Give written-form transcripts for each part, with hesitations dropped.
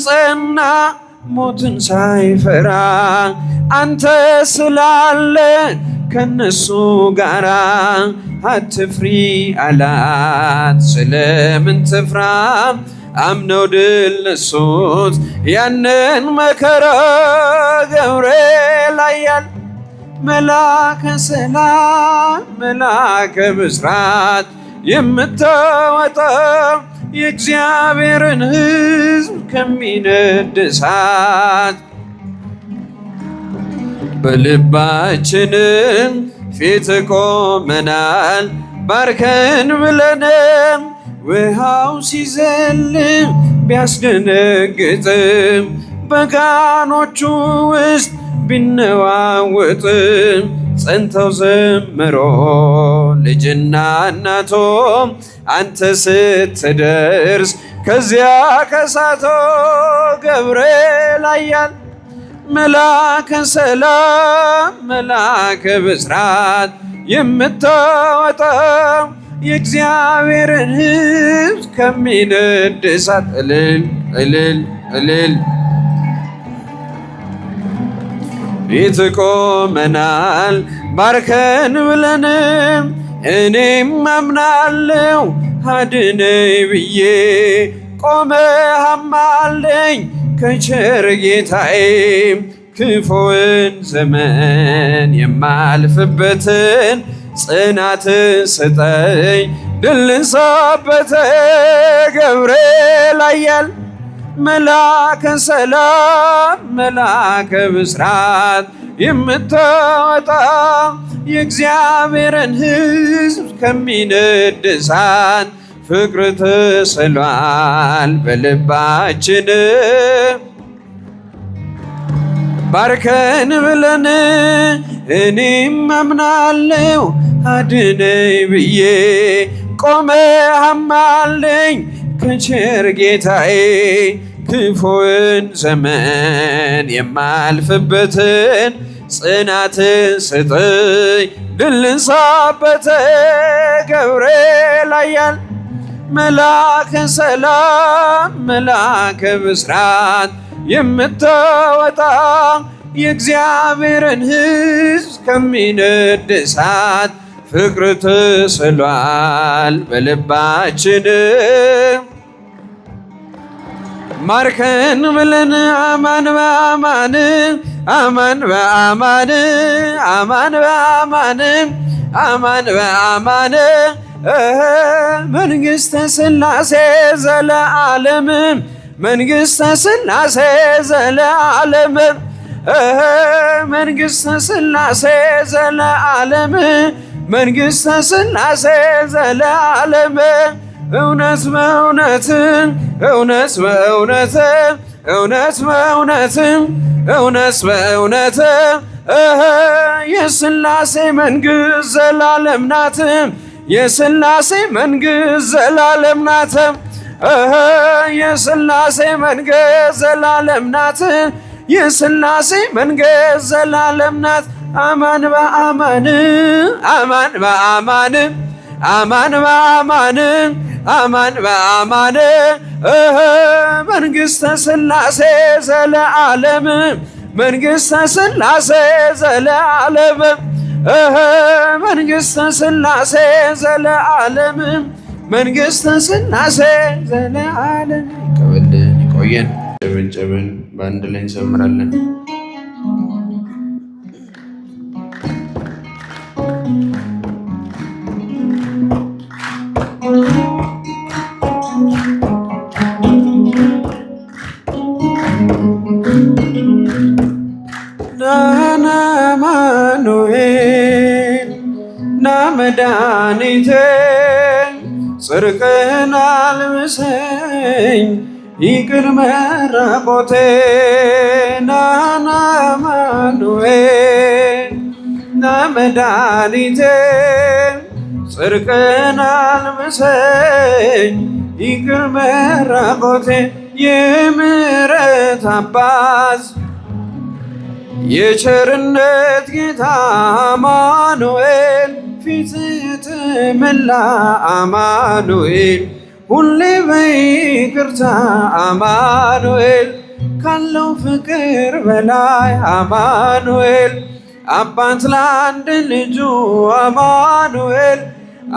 ጸና ሞትን ሳይፈራ አንተ ስላለ ከነሱ ጋራ አትፍሪ አላት። ስለምን ትፍራ አምነው ድል ነሱት ያንን መከራ። ገብርኤል ኃያል መላከ ሰላም መላከ ብስራት የምታወጣ የእግዚአብሔርን ሕዝብ ከሚነድ እሳት በልባችንም ፊት ቆመናል ባርከን ብለንም። ውሃው ሲዘልም ቢያስደነግጥም በጋኖቹ ውስጥ ቢነዋወጥም ጸንተው ዘመሮ ልጅና እናቶም አንተ ስትደርስ ከዚያ ከሳቶ። ገብርኤል ኃያል መላከ ሰላም መላከ ብስራት የምታወጣ የእግዚአብሔርን ሕዝብ ከሚነድ እሳት። እልል እልል እልል ፊት ቆመናል ባርከን ብለንም። እኔም አምናለው አድነኝ ብዬ ቆመህ አማልደኝ ከቸር ጌታዬ። ክፉውን ዘመን የማልፍበትን ጽናትን ስጠኝ ድል ልንሳበት። ገብርኤል ኃያል መላከ ሰላም መላከ ብስራት የምታወጣ የእግዚአብሔርን ሕዝብ ከሚነድ እሳት ፍቅር ተስሏል በልባችን ባርከን ብለን። እኔም አምናለው አድነኝ ብዬ ቆመህ አማልደኝ ከቸር ጌታዬ። ክፉውን ዘመን የማልፍበትን ጽናትን ስጠኝ ድል ልንሳበት። ገብርኤል ኃያል መላከ ሰላም መላከ ብስራት የምታወጣ የእግዚአብሔርን ሕዝብ ከሚነድ እሳት ፍቅር ተስሏል በልባችን ማርከን ብለን። አማን በአማን አማን በአማን አማን በአማን አማን በአማን መንግሥተ ሥላሴ ዘለዓለም መንግሥተ ሥላሴ ዘለዓለም መንግሥተ ሥላሴ ዘለዓለም መንግሥተ ሥላሴ ዘለዓለም። እውነት በእውነት እውነት በእውነት እውነት በእውነት እውነት በእውነት የሥላሴ መንግሥት ዘላለም ናት። የሥላሴ መንግሥት ዘላለም ናት። የሥላሴ መንግሥት ዘላለም ናት። የሥላሴ መንግሥት ዘላለም ናት። አማን በአማን አማን በአማን አማን በአማን አማን በአማን መንግሥተ ሥላሴ ዘለዓለም መንግሥተ ሥላሴ ዘለዓለም መንግሥተ ሥላሴ ዘለዓለም መንግሥተ ሥላሴ ዘለዓለም። ይቀበልን ይቆየን። ጨብጨብን በአንድ ላይ እንዘምራለን። ናና አማኑኤል ና መድኃኒቴ ጽድቅህን አልብሰኝ ይቅር መራቆቴ። ናና አማኑኤል ና መድኃኒቴ ጽድቅህን አልብሰኝ ይቅር መራቆቴ። የምሕረት አባት የቸርነት ጌታ አማኑኤል ፊትህ ተመላ አማኑኤል ሁሌ በይቅርታ አማኑኤል ካለው ፍቅር በላይ አማኑኤል አባት ለአንድ ልጁ አማኑኤል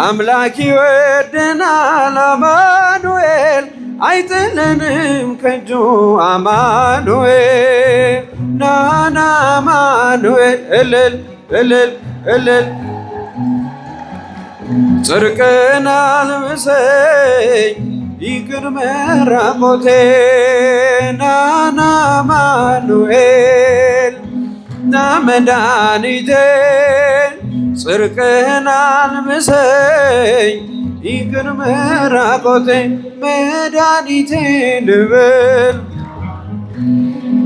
አምላክ ይወደናል አማኑኤል አይጥለንም ከእጁ አማኑኤል ናና አማኑኤል እልል እልል እልል ጽድቅን አልብሰኝ ይቅር መራቆቴ ናና አማኑኤል ና መድኃኒቴ ጽድቅን አልብሰኝ ይቅር መራቆቴ መድኃኒቴ ልብል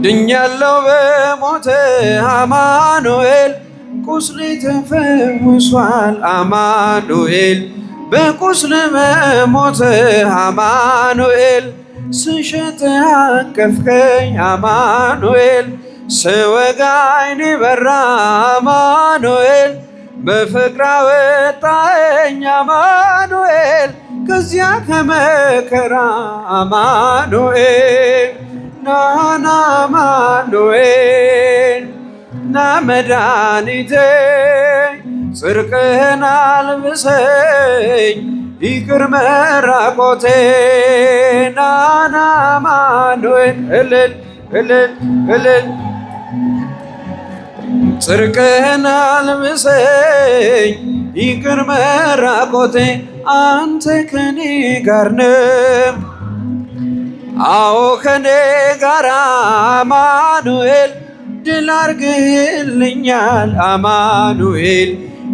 ድኛለው በሞተ አማኑኤል ቁስሌ ተፈውሷል አማኑኤል በቁስል በሞተ አማኑኤል ስሸት አቀፍከኝ አማኑኤል ስወጋ ዓይኔ በራ አማኑኤል በፍቅር አወጣኸኝ አማኑኤል ከዚያ ከመከራ አማኑኤል ናና አማኑኤል ና መድኃኒቴ ጽድቅህን አልብሰኝ ይቅር መራቆቴ ናና አማኑኤል እልል እልል እልል ጽድቅህን አልብሰኝ ይቅር መራቆቴ አንተ ከኔ ጋር ነህ አዎ ከኔ ጋር አማኑኤል ድል አርግልኛል አማኑኤል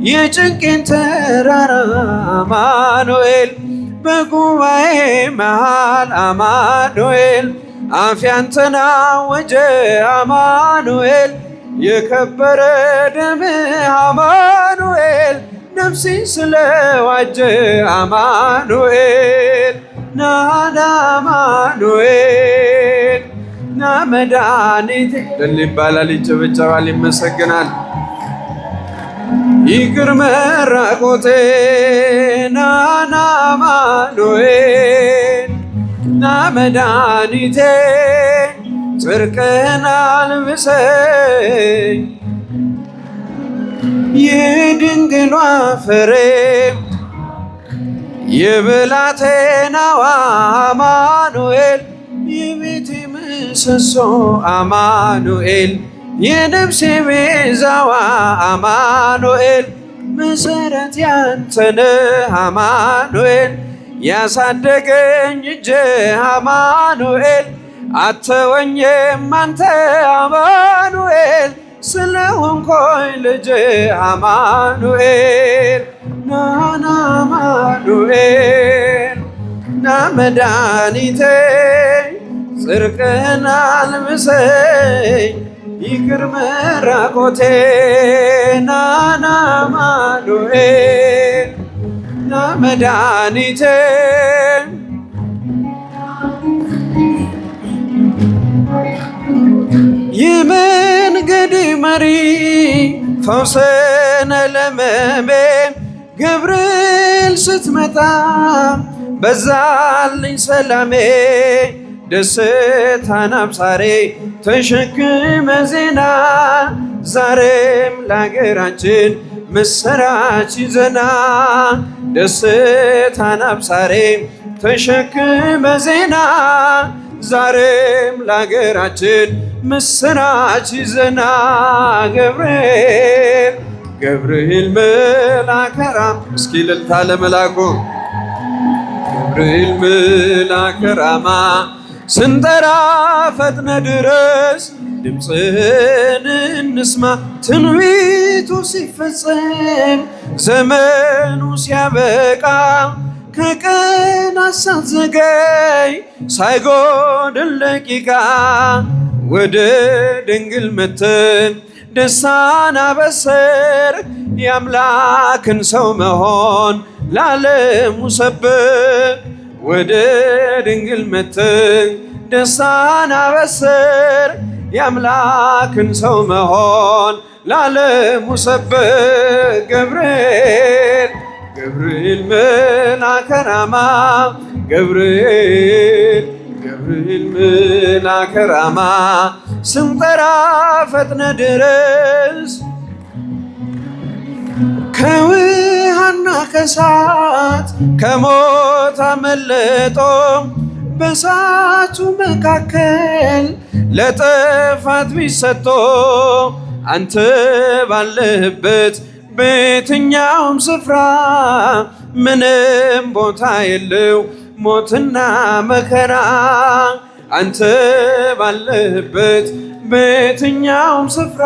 የጭንቄን ተራራ አማኑኤል በጉባኤ መሃል አማኑኤል አፌ አንተን አወጀ አማኑኤል የከበረ ደምህ አማኑኤል ነፍሴን ስለዋጀ አማኑኤል ናና አማኑኤል ና መድኃኒቴ ድል ይባላል፣ ይጨበጨባል፣ ይመሰግናል። ይቅር መራቆቴ ናና አማኑኤል ና መድኃኒቴ ጽድቅህን አልብሰኝ የድንግሏ ፍሬ የብላቴናዋ አማኑኤል የቤቴ ምሰሶ አማኑኤል የነፍሴ ቤዛዋ አማኑኤል መሰረት ያንተነ አማኑኤል ያሳደገኝ እጅ አማኑኤል አተወኝም አንተ አማኑኤል ስለሆንኮይ ልጅ አማኑኤል ናና አማኑኤል ና መድኃኒቴ ጽድቅህን አልብሰኝ ይቅር መራቆቴ ናና አማኑኤል ና መድኃኒቴ የመንገዴ መሪ ፈውስነ ለሕመሜ ገብርኤል ስትመጣ በዛልኝ ሰላሜ ደስታን አብሳሬ ተሸክመ ዜና ዛሬም ለአገራችን ምስራች ይዘና ደስታን አብሳሬ ተሸክመ ዜና ዛሬም ለአገራችን ምስራች ይዘና ገብርኤል ገብርኤል መልአከ ራማ እስኪ እልልታ ለመላኩ ገብርኤል መልአከ ራማ ስንጠራ ፈጥነ ድረስ ድምፅህን እንስማ ትንቢቱ ሲፈጸም ዘመኑ ሲያበቃ ከቀናት ሳትዘገይ ሳይጎድል ደቂቃ ወደ ድንግል መተን ደስታን አበሰር የአምላክን ሰው መሆን ለዓለሙ ሰብክ ወደ ድንግል መተን ደስታን አበሰር የአምላክን ሰው መሆን ለዓለሙ ሰብክ ገብርኤል ገብርኤል መልአከ ራማ ገብርኤል ገብርኤል መልአከ ራማ ስንጠራ ፈጥነ ድረስ ከውሃና ከእሳት ከሞት አመለጦ በእሳቱ መካከል ለጥፋት ቢሰጦ አንተ ባለህበት በየትኛውም ስፍራ ምንም ቦታ የለው ሞትና መከራ አንተ ባለህበት በየትኛውም ስፍራ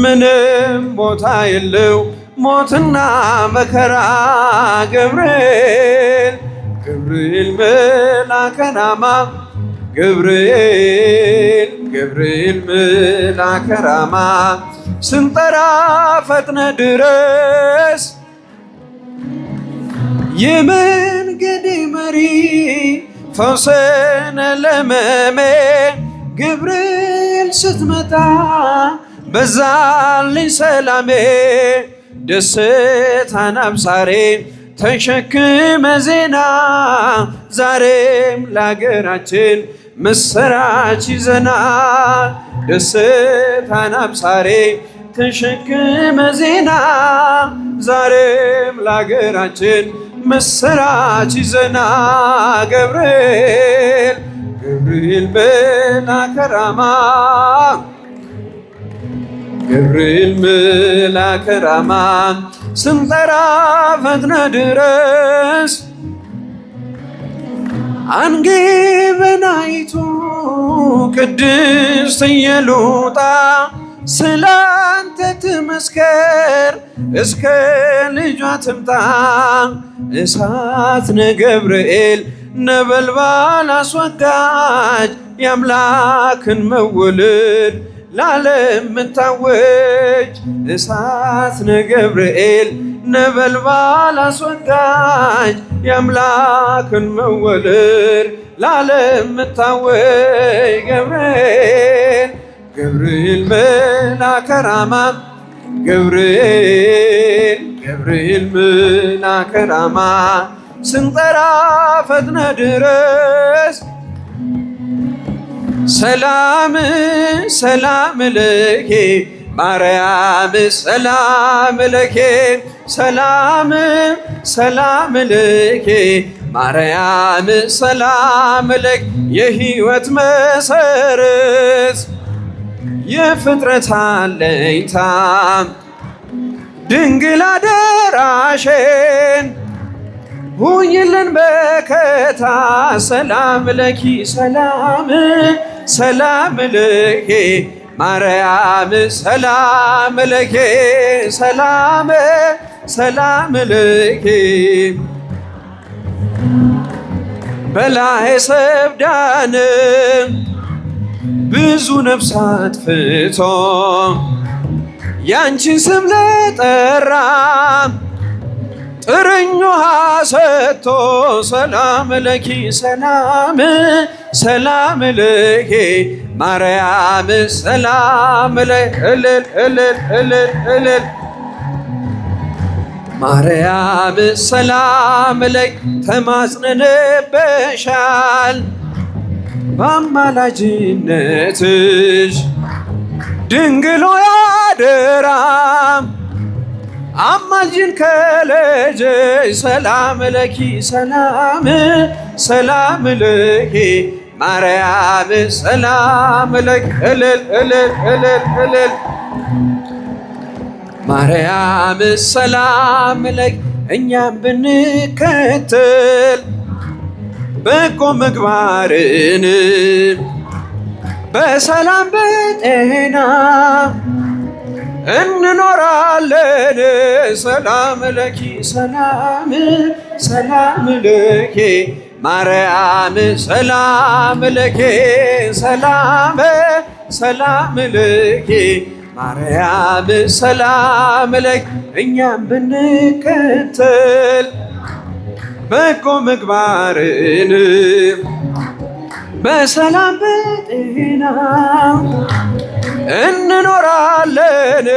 ምንም ቦታ የለው ሞትና መከራ ገብርኤል ገብርኤል መልአከ ራማ ገብርኤል ገብርኤል መልአከ ራማ ስንጠራ ፈጥነ ድረስ የመንገዴ መሪ ፈውስነ ለሕመሜ ገብርኤል ስትመጣ በዛልኝ ሰላሜ ደስታን አብሳሬ ተሸክመ ዜና ዛሬም ለአገራችን ምስራች ይዘናል ደስታን አብሳሬ ተሸክመ ዜና ዛሬም ለአገራችን ምስራች ይዘና ገብርኤል ገብርኤል መልአከ ራማ ገብርኤል መልአከ ራማ ስንጠራ ፈጥነ ድረስ አንግበናይቱ ቅድስት ኢየሉጣ ስላንተ ትመስከር እስከ ልጇ ትምጣ እሳት ነገብርኤል ነበልባል አስወጋጅ የአምላክን መወለድ ለዓለም ምታወጅ እሳት ነገብርኤል ነበልባል አስወጋጅ የአምላክን መወለድ ለዓለም ምታወጅ ገብርኤል ገብርኤል መልአከ ራማ ገብርኤል ገብርኤል መልአከ ራማ ስንጠራ ፈጥነ ድረስ ሰላም ሰላም ለኪ ማርያም ሰላም ለኪ ሰላም ሰላም ለኪ ማርያም ሰላም ለኪ የሕይወት መሰረት የፍጥረት አለኝታ ድንግል አደራሽን ሁኝልን በከታ ሰላም ለኪ ሰላም ሰላም ለኪ ማርያም ሰላም ለኪ ሰላም ሰላም ለኪ በላይ ሰብዳን ብዙ ነፍሳት ፍቶ ያንቺን ስም ለጠራ ጥርኝ ውሃ ሰጥቶ ሰላም ለኪ ሰላም ሰላም ለኪ ማርያም ሰላም ለኪ እልል እልል እልል እልል ማርያም ሰላም ለኪ ተማጽነንብሻል በአማላጅነትሽ ድንግል ሆይ አደራ አማልጅን ከልጅሽ ሰላም ለኪ ሰላም ሰላም ለኪ ማርያም ሰላም ለኪ እልል እልል እልል እልል ማርያም ሰላም ለኪ እኛም ብንከተል በጎ ምግባርን በሰላም በጤና እንኖራለን ሰላም ለኪ ሰላም ሰላም ለኪ ማርያም ሰላም ለኪ ሰላም ሰላም ለኪ ማርያም ሰላም ለኪ እኛም ብንከተል በጎ ምግባርን በሰላም በጤና እንኖራለን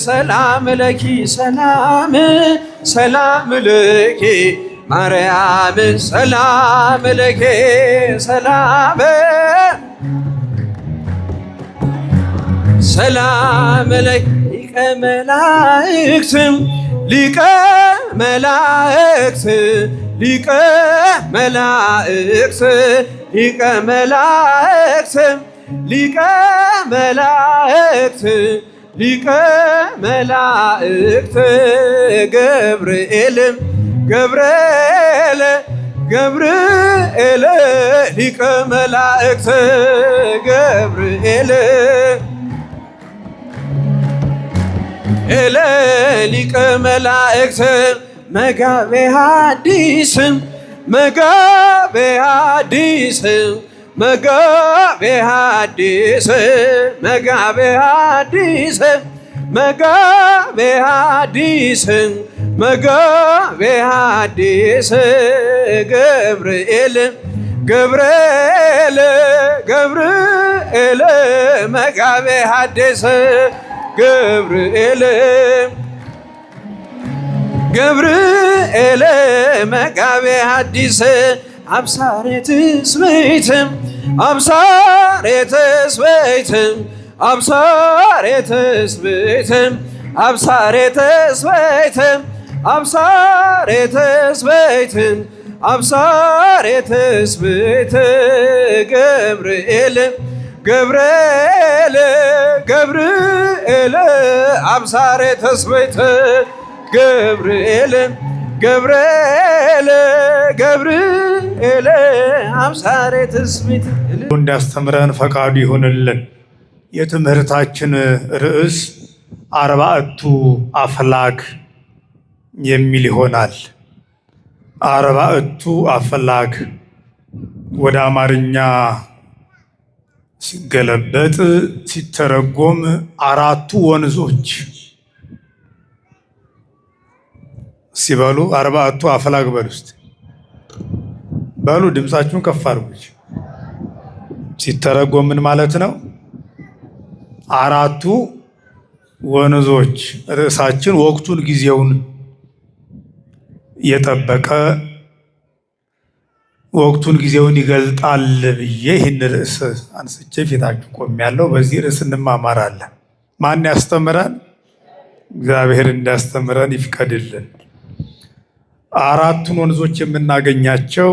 ሰላም ለኪ ሰላም ሰላም ለኪ ማርያም ሰላም ለኪ ሰላም ሰላም ለኪ ሊቀ መላእክት ሊቀ መላእክት ሊቀ መላእክት ሊቀ መላእክት ሊቀ መላእክት ሊቀ መላእክት ገብርኤል ገብርኤል ገብርኤል ሊቀ መላእክት ገብርኤል ሊቀ መላእክት መጋቤ ሐዲስ መጋቤ ሐዲስ መጋቤ ሐዲስ መጋቤ ሐዲስ መጋቤ ሐዲስ መጋቤ ሐዲስ ገብርኤል ገብርኤል ገብርኤል መጋቤ ሐዲስ ገብርኤል ገብርኤል መጋቤ ሐዲስ አብሳሬ ትስብእት አብሳሬ ትስብእት አብሳሬ ትስብእት አብሳሬ ትስብእት አብሳሬ ትስብእት አብሳሬ ትስብእት ገብርኤል ገብርኤል ገብርኤል አብሳሬ ትስብእት ገብርኤል ገብርኤል ገብርኤል አብሳሬ ትስብእት እንዲያስተምረን ፈቃዱ ይሁንልን። የትምህርታችን ርዕስ አርባዕቱ አፍላግ የሚል ይሆናል። አርባዕቱ አፍላግ ወደ አማርኛ ሲገለበጥ ሲተረጎም አራቱ ወንዞች ሲበሉ አርባዕቱ አፍላግ በሉ እስቲ በሉ ድምፃችሁን ከፍ አድርጉ። ሲተረጎም ምን ማለት ነው? አራቱ ወንዞች ርዕሳችን ወቅቱን ጊዜውን የጠበቀ ወቅቱን ጊዜውን ይገልጣል ብዬ ይህን ርዕስ አንስቼ ፊታችሁ ቆሜያለሁ። በዚህ ርዕስ እንማማራለን። ማን ያስተምረን? እግዚአብሔር እንዲያስተምረን ይፍቀድልን። አራቱን ወንዞች የምናገኛቸው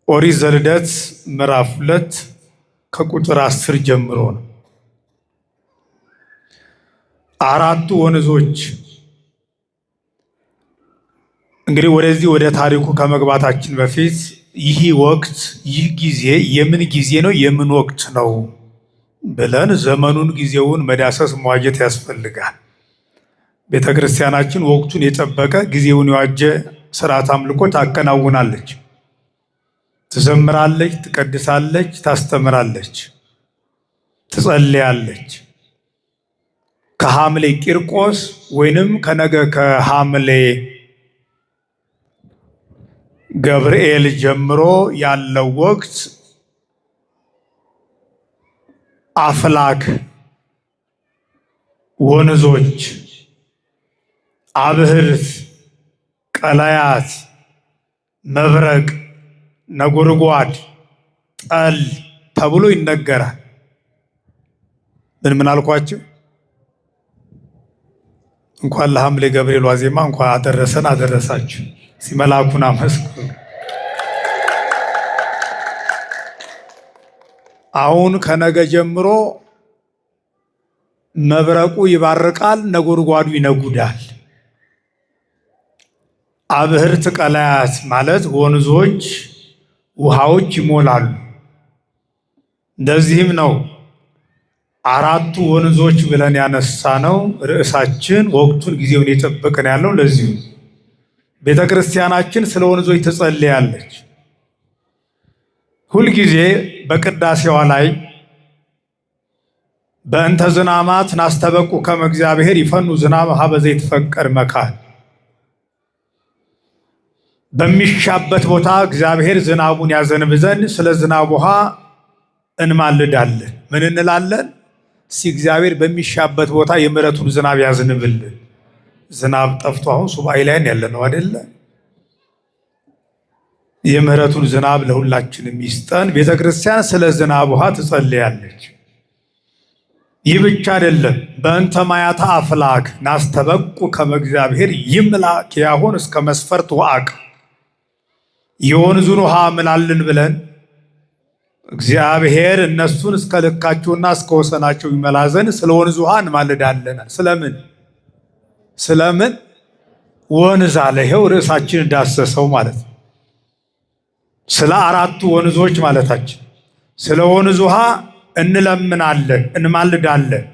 ኦሪት ዘልደት ምዕራፍ 2 ከቁጥር 10 ጀምሮ ነው። አራቱ ወንዞች እንግዲህ ወደዚህ ወደ ታሪኩ ከመግባታችን በፊት ይህ ወቅት ይህ ጊዜ የምን ጊዜ ነው የምን ወቅት ነው ብለን ዘመኑን ጊዜውን መዳሰስ መዋጀት ያስፈልጋል። ቤተ ክርስቲያናችን ወቅቱን የጠበቀ ጊዜውን የዋጀ ስርዓት አምልኮ ታከናውናለች፣ ትዘምራለች፣ ትቀድሳለች፣ ታስተምራለች፣ ትጸልያለች። ከሐምሌ ቂርቆስ ወይንም ከነገ ከሐምሌ ገብርኤል ጀምሮ ያለው ወቅት አፍላግ ወንዞች፣ አብህርት፣ ቀላያት፣ መብረቅ፣ ነጎድጓድ፣ ጠል ተብሎ ይነገራል። ምን አልኳቸው? እንኳን ለሐምሌ ገብርኤል ዋዜማ እንኳን አደረሰን አደረሳችሁ። ሲመላኩን አመስግኑ። አሁን ከነገ ጀምሮ መብረቁ ይባርቃል፣ ነጎድጓዱ ይነጉዳል። አብህርት ቀላያት ማለት ወንዞች ውሃዎች ይሞላሉ። እንደዚህም ነው አራቱ ወንዞች ብለን ያነሳ ነው ርዕሳችን ወቅቱን ጊዜውን የጠበቀን ያለው ለዚሁ። ቤተ ክርስቲያናችን ስለ ወንዞች ትጸልያለች። ሁልጊዜ በቅዳሴዋ ላይ በእንተ ዝናማት ናስተበቁ ከመ እግዚአብሔር ይፈኑ ዝናብ ሀበ ዘይትፈቀድ መካን፣ በሚሻበት ቦታ እግዚአብሔር ዝናቡን ያዘንብ ዘንድ ስለ ዝናብ ውሃ እንማልዳለን። ምን እንላለን? እግዚአብሔር በሚሻበት ቦታ የምሕረቱን ዝናብ ያዝንብልን። ዝናብ ጠፍቶ አሁን ሱባኤ ላይ ያለ ነው አይደለ? የምህረቱን ዝናብ ለሁላችንም ይስጠን። ቤተ ክርስቲያን ስለ ዝናብ ውሃ ትጸልያለች። ይህ ብቻ አይደለም። በእንተ ማያተ አፍላክ ናስተበቁ ከመ እግዚአብሔር ይምላ ኪያሆን እስከ መስፈርት ወአቅ የወንዙን ውሃ ምላልን ብለን እግዚአብሔር እነሱን እስከ ልካቸውና እስከ ወሰናቸው ይመላ ዘንድ ስለ ወንዝ ውሃ እንማልዳለን። ስለምን ወንዝ አለ? ይኸው ርዕሳችን እንዳሰሰው ማለት ነው። ስለ አራቱ ወንዞች ማለታችን። ስለ ወንዝ ውሃ እንለምናለን፣ እንማልዳለን።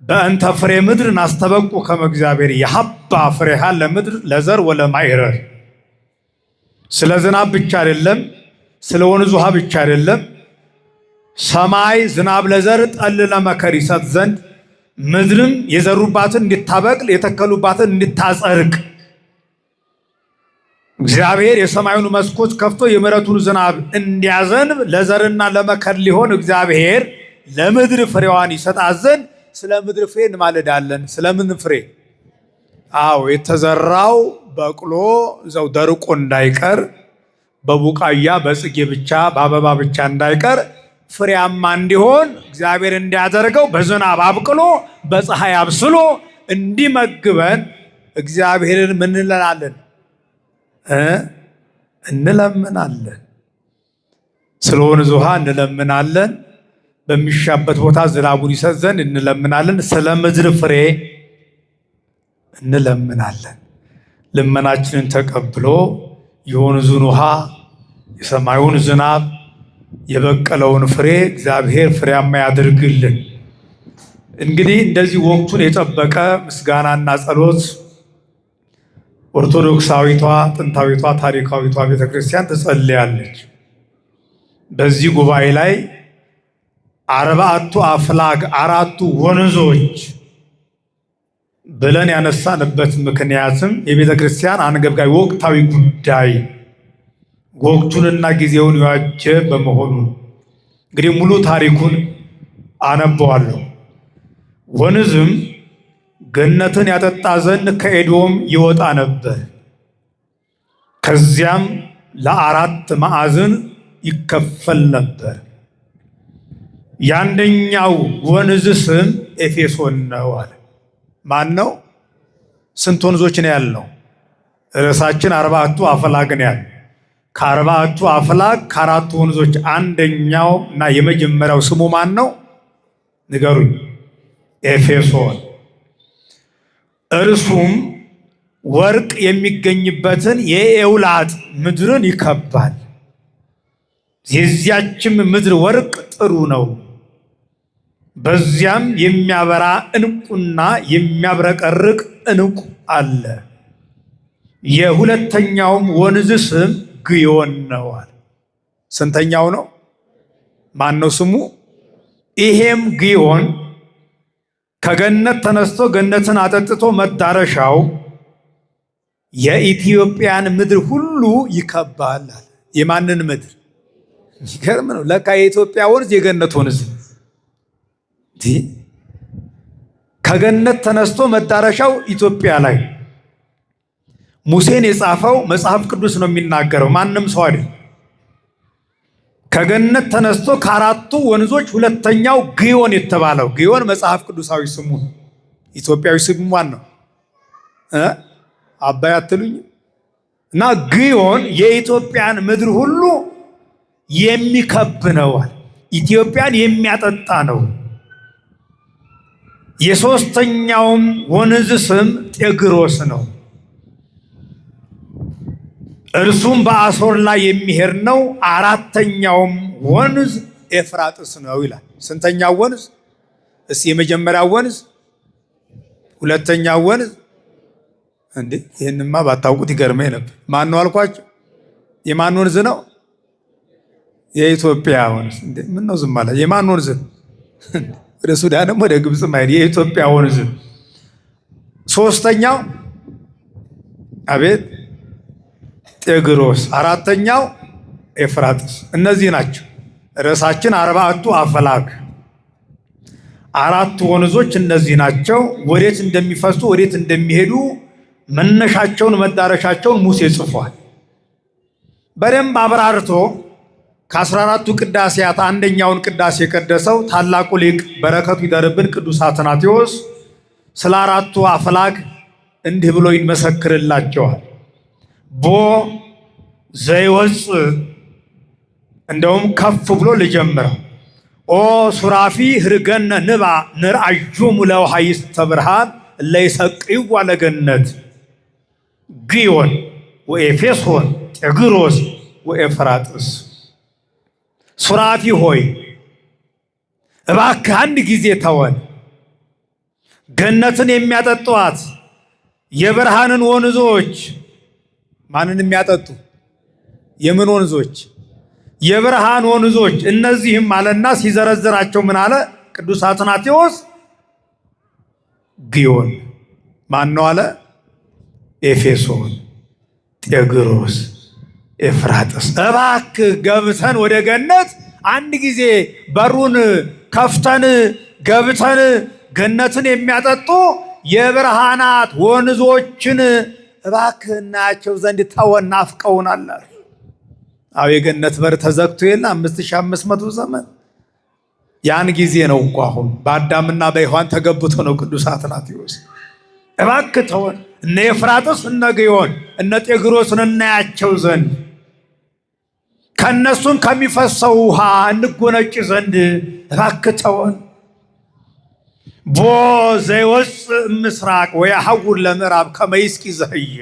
በእንተ ፍሬ ምድር ናስተበቁ ከመ እግዚአብሔር የሀባ ፍሬሃ ለምድር ለዘር ወለማይረር። ስለ ዝናብ ብቻ አይደለም፣ ስለ ወንዝ ውሃ ብቻ አይደለም። ሰማይ ዝናብ ለዘር ጠል ለመከር ይሰጥ ዘንድ ምድርም የዘሩባትን እንድታበቅል የተከሉባትን እንድታጸድቅ እግዚአብሔር የሰማዩን መስኮት ከፍቶ የምሕረቱን ዝናብ እንዲያዘንብ ለዘርና ለመከር ሊሆን እግዚአብሔር ለምድር ፍሬዋን ይሰጣት ዘንድ ስለ ምድር ፍሬ እንማልዳለን። ስለምን ፍሬ? አዎ የተዘራው በቅሎ እዛው ደርቆ እንዳይቀር፣ በቡቃያ በጽጌ ብቻ በአበባ ብቻ እንዳይቀር ፍሬያማ እንዲሆን እግዚአብሔር እንዲያደርገው በዝናብ አብቅሎ በፀሐይ አብስሎ እንዲመግበን እግዚአብሔርን ምን እንላለን? እንለምናለን። ስለ ወንዝ ውሃ እንለምናለን። በሚሻበት ቦታ ዝናቡን ይሰጥ ዘንድ እንለምናለን። ስለ ምድር ፍሬ እንለምናለን። ልመናችንን ተቀብሎ የወንዙን ውሃ፣ የሰማዩን ዝናብ፣ የበቀለውን ፍሬ እግዚአብሔር ፍሬያማ ያድርግልን። እንግዲህ እንደዚህ ወቅቱን የጠበቀ ምስጋናና ጸሎት ኦርቶዶክሳዊቷ ጥንታዊቷ ታሪካዊቷ ቤተክርስቲያን ትጸልያለች። በዚህ ጉባኤ ላይ 40ቱ አፍላግ አራቱ ወንዞች ብለን ያነሳንበት ምክንያትም የቤተ ክርስቲያን አንገብጋቢ ወቅታዊ ጉዳይ ወቅቱንና ጊዜውን የዋጀ በመሆኑ እንግዲህ ሙሉ ታሪኩን አነበዋለሁ። ወንዝም ገነትን ያጠጣ ዘንድ ከኤዶም ይወጣ ነበር። ከዚያም ለአራት ማዕዘን ይከፈል ነበር። የአንደኛው ወንዝ ስም ኤፌሶን ነው አለ። ማን ነው? ስንት ወንዞች ነው ያለው? ርዕሳችን 40ቱ አፍላግ ነው ያለው። ከ40ቱ አፍላግ ከአራቱ ወንዞች አንደኛው እና የመጀመሪያው ስሙ ማን ነው? ንገሩኝ። ኤፌሶን። እርሱም ወርቅ የሚገኝበትን የኤውላጥ ምድርን ይከባል። የዚያችም ምድር ወርቅ ጥሩ ነው። በዚያም የሚያበራ ዕንቁና የሚያብረቀርቅ ዕንቁ አለ። የሁለተኛውም ወንዝ ስም ግዮን ነው አለ። ስንተኛው ነው? ማን ነው ስሙ? ይሄም ግዮን ከገነት ተነስቶ ገነትን አጠጥቶ መዳረሻው የኢትዮጵያን ምድር ሁሉ ይከባል። የማንን ምድር? ይገርም ነው። ለካ የኢትዮጵያ ወንዝ የገነት ወንዝ ከገነት ተነስቶ መዳረሻው ኢትዮጵያ ላይ ሙሴን የጻፈው መጽሐፍ ቅዱስ ነው የሚናገረው፣ ማንም ሰው አይደል። ከገነት ተነስቶ ከአራቱ ወንዞች ሁለተኛው ግዮን የተባለው ግዮን መጽሐፍ ቅዱሳዊ ስሙ፣ ኢትዮጵያዊ ስሙ ማን ነው? አባይ አትሉኝ? እና ግዮን የኢትዮጵያን ምድር ሁሉ የሚከብ ነው፣ ኢትዮጵያን የሚያጠጣ ነው። የሶስተኛውም ወንዝ ስም ጤግሮስ ነው። እርሱም በአሦር ላይ የሚሄድ ነው። አራተኛውም ወንዝ ኤፍራጥስ ነው ይላል። ስንተኛው ወንዝ? እስኪ የመጀመሪያው ወንዝ፣ ሁለተኛው ወንዝ። እንዴ ይህንማ ባታውቁት ይገርመኝ ነበር። ማን ነው አልኳቸው? የማን ወንዝ ነው? የኢትዮጵያ ወንዝ። እንዴ ምን ነው ዝም አለ? የማን ወንዝ? ወደ ሱዳንም ወደ ግብፅ ማይሄድ የኢትዮጵያ ወንዝ። ሶስተኛው አቤት ጤግሮስ፣ አራተኛው ኤፍራጥስ። እነዚህ ናቸው። ርዕሳችን 40ቱ አፍላግ አራቱ ወንዞች እነዚህ ናቸው። ወዴት እንደሚፈሱ ወዴት እንደሚሄዱ መነሻቸውን መዳረሻቸውን ሙሴ ጽፏል። በደንብ አብራርቶ ከ14ቱ ቅዳሴያት አንደኛውን ቅዳሴ የቀደሰው ታላቁ ሊቅ በረከቱ ይደርብን ቅዱስ አትናቴዎስ ስለ አራቱ አፍላግ እንዲህ ብሎ ይመሰክርላቸዋል። ቦ ዘይወፅእ እንደውም ከፍ ብሎ ልጀምረው። ኦ ሱራፊ ህርገነ ንባ ንርአዮሙ ለውሃይስተ ብርሃን ለይሰቅይዋ ለገነት ግዮን ወኤፌሶን ጤግሮስ ወኤፍራጥስ። ሱራፊ ሆይ እባክህ አንድ ጊዜ ተወን፣ ገነትን የሚያጠጧት የብርሃንን ወንዞች። ማንን የሚያጠጡ? የምን ወንዞች? የብርሃን ወንዞች። እነዚህም አለና ሲዘረዝራቸው ምን አለ ቅዱስ አትናቴዎስ? ግዮን ማን ነው አለ? ኤፌሶን፣ ጤግሮስ፣ ኤፍራጥስ። እባክህ ገብተን ወደ ገነት አንድ ጊዜ በሩን ከፍተን ገብተን ገነትን የሚያጠጡ የብርሃናት ወንዞችን እባክህ እናያቸው ዘንድ ተወን፣ ናፍቀውናል። አዎ የገነት በር ተዘግቶ የለ 5500 ዘመን። ያን ጊዜ ነው እኮ አሁን በአዳምና በሔዋን ተገብቶ ነው ቅዱስ አትናቴዎስ እባክህ ተወን፣ እነ ኤፍራጥስ እነ ግዮን እነ ጤግሮስን እናያቸው ዘንድ ከነሱም ከሚፈሰው ውሃ እንጎነጭ ዘንድ እባክህ ተወን። ቦ ዘይወፅእ ምስራቅ ወያሐውር ለምዕራብ ከመ ይስቂ ዘህየ።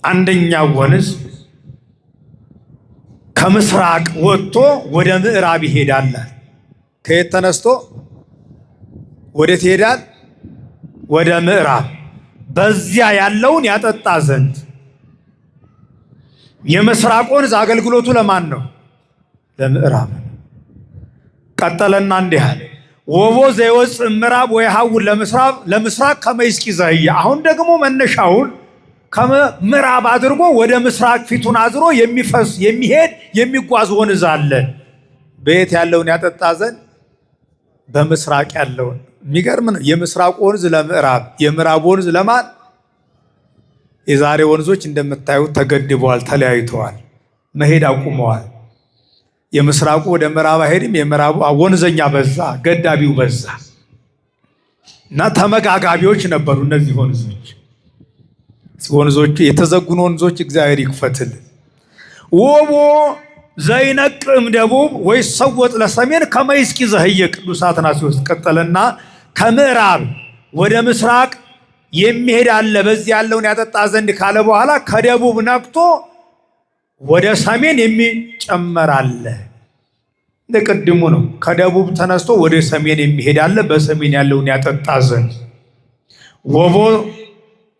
አንደኛው ወንዝ ከምስራቅ ወጥቶ ወደ ምዕራብ ይሄዳል። ከየት ተነስቶ ወዴት ይሄዳል? ወደ ምዕራብ። በዚያ ያለውን ያጠጣ ዘንድ። የምስራቅ ወንዝ አገልግሎቱ ለማን ነው? ለምዕራብ። ቀጠለና እንዲህ አለ ወቦ ዘይወፅእ ምዕራብ ወይሐውር ለምስራቅ ከመ ይስቂ ዘህየ። አሁን ደግሞ መነሻውን ከምዕራብ አድርጎ ወደ ምስራቅ ፊቱን አዝሮ የሚፈስ የሚሄድ የሚጓዝ ወንዝ አለ። በየት ያለውን ያጠጣ ዘንድ? በምስራቅ ያለውን። የሚገርም ነው። የምስራቅ ወንዝ ለምዕራብ፣ የምዕራብ ወንዝ ለማን? የዛሬ ወንዞች እንደምታዩት ተገድበዋል፣ ተለያይተዋል፣ መሄድ አቁመዋል። የምስራቁ ወደ ምዕራብ አይሄድም። የምዕራቡ ወንዘኛ በዛ፣ ገዳቢው በዛ እና ተመጋጋቢዎች ነበሩ እነዚህ ወንዞች። ወንዞቹ የተዘጉን ወንዞች እግዚአብሔር ይክፈትልን። ወቦ ዘይነቅም ደቡብ ወይሰወጥ ለሰሜን ከመ ይስቂ ዘህየ። ቅዱስ አትናቴዎስ ቀጠለና ከምዕራብ ወደ ምስራቅ የሚሄድ አለ፣ በዚህ ያለውን ያጠጣ ዘንድ ካለ በኋላ ከደቡብ ነቅቶ ወደ ሰሜን የሚጨመር አለ። እንደ ቅድሙ ነው። ከደቡብ ተነስቶ ወደ ሰሜን የሚሄድ አለ፣ በሰሜን ያለውን ያጠጣ ዘንድ። ወቦ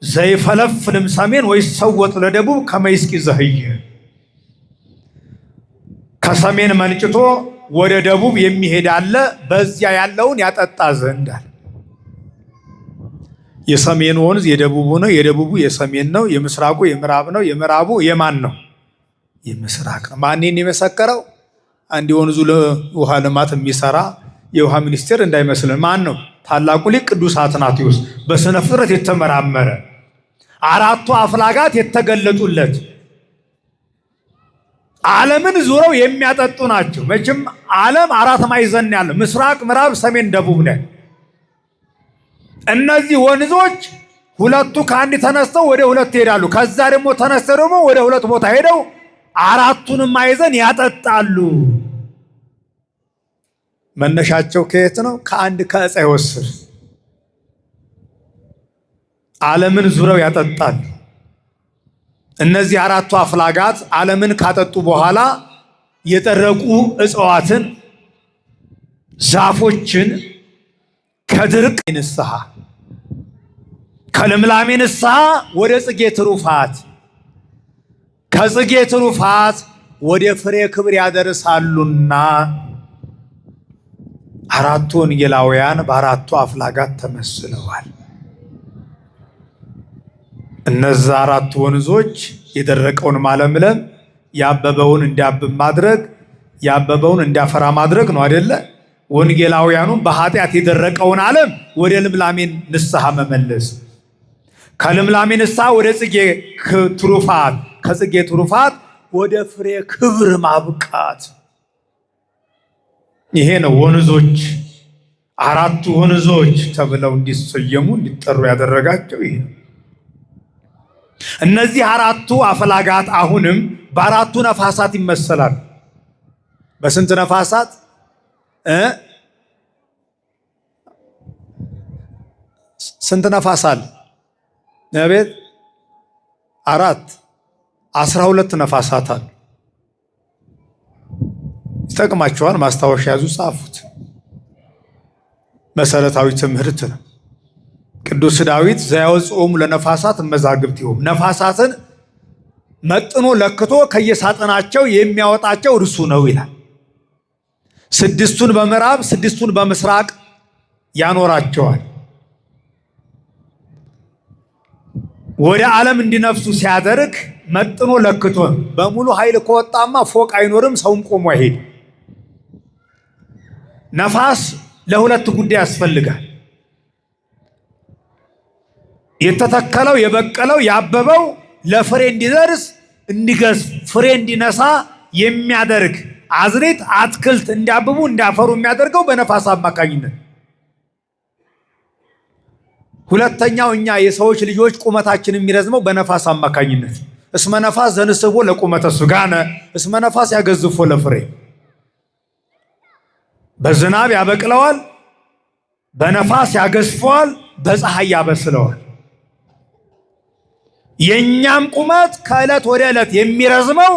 ዘይፈለፍልም ሰሜን ወይሰወጥ ለደቡብ ከመ ይስቂ ዘህየ። ከሰሜን መንጭቶ ወደ ደቡብ የሚሄድ አለ፣ በዚያ ያለውን ያጠጣ ዘንድ አለ። የሰሜኑ ወንዝ የደቡቡ ነው፣ የደቡቡ የሰሜን ነው፣ የምስራቁ የምዕራብ ነው፣ የምዕራቡ የማን ነው? የምስራቅ ነው። ማንን የመሰከረው? አንድ ወንዙ ለውሃ ልማት የሚሰራ የውሃ ሚኒስቴር እንዳይመስልን። ማን ነው? ታላቁ ሊቅ ቅዱስ አትናቴዎስ በስነ ፍጥረት የተመራመረ አራቱ አፍላጋት የተገለጡለት ዓለምን ዙረው የሚያጠጡ ናቸው። መቼም ዓለም አራት ማዕዘን ያለው ምስራቅ፣ ምዕራብ፣ ሰሜን፣ ደቡብ ነው። እነዚህ ወንዞች ሁለቱ ከአንድ ተነስተው ወደ ሁለት ይሄዳሉ። ከዛ ደግሞ ተነስተው ደግሞ ወደ ሁለት ቦታ ሄደው አራቱንም ማዕዘን ያጠጣሉ። መነሻቸው ከየት ነው? ከአንድ ከዕፀ ሕይወት ስር ዓለምን ዙረው ያጠጣሉ። እነዚህ አራቱ አፍላጋት ዓለምን ካጠጡ በኋላ የጠረቁ እጽዋትን፣ ዛፎችን ከድርቅ ንስሐ ከልምላሜ ንስሐ ወደ ጽጌ ትሩፋት ከጽጌ ትሩፋት ወደ ፍሬ ክብር ያደርሳሉና አራቱ ወንጌላውያን በአራቱ አፍላጋት ተመስለዋል። እነዛ አራቱ ወንዞች የደረቀውን ማለምለም፣ ያበበውን እንዲያብብ ማድረግ፣ ያበበውን እንዲያፈራ ማድረግ ነው አይደለ? ወንጌላውያኑም በኃጢአት የደረቀውን ዓለም ወደ ልምላሜ ንስሐ መመለስ፣ ከልምላሜ ንስሐ ወደ ጽጌ ትሩፋት፣ ከጽጌ ትሩፋት ወደ ፍሬ ክብር ማብቃት። ይሄ ነው ወንዞች፣ አራቱ ወንዞች ተብለው እንዲሰየሙ እንዲጠሩ ያደረጋቸው ይሄ ነው። እነዚህ አራቱ አፈላጋት አሁንም በአራቱ ነፋሳት ይመሰላሉ። በስንት ነፋሳት? ስንት ነፋስ አለ? አቤት 4 12 ነፋሳት አሉ። ይጠቅማቸዋል። ማስታወሻ ያዙ፣ ጻፉት። መሰረታዊ ትምህርት ነው። ቅዱስ ዳዊት ዘያወጽኦሙ ለነፋሳት እመዛግብቲሆሙ፣ ነፋሳትን መጥኖ ለክቶ ከየሳጥናቸው የሚያወጣቸው እርሱ ነው ይላል። 6ቱን በምዕራብ 6ቱን በምስራቅ ያኖራቸዋል። ወደ ዓለም እንዲነፍሱ ሲያደርግ መጥኖ ለክቶ። በሙሉ ኃይል ከወጣማ ፎቅ አይኖርም፣ ሰውም ቆሞ አይሄድ። ነፋስ ለሁለት ጉዳይ ያስፈልጋል። የተተከለው የበቀለው ያበበው ለፍሬ እንዲደርስ እንዲገዝፍ ፍሬ እንዲነሳ የሚያደርግ አዝሬት አትክልት እንዲያብቡ እንዲያፈሩ የሚያደርገው በነፋስ አማካኝነት። ሁለተኛው እኛ የሰዎች ልጆች ቁመታችን የሚረዝመው በነፋስ አማካኝነት። እስመ ነፋስ ዘንስቦ ለቁመተ ሥጋነ እስመ ነፋስ ያገዝፎ ለፍሬ። በዝናብ ያበቅለዋል፣ በነፋስ ያገዝፈዋል፣ በፀሐይ ያበስለዋል። የኛም ቁመት ከዕለት ወደ ዕለት የሚረዝመው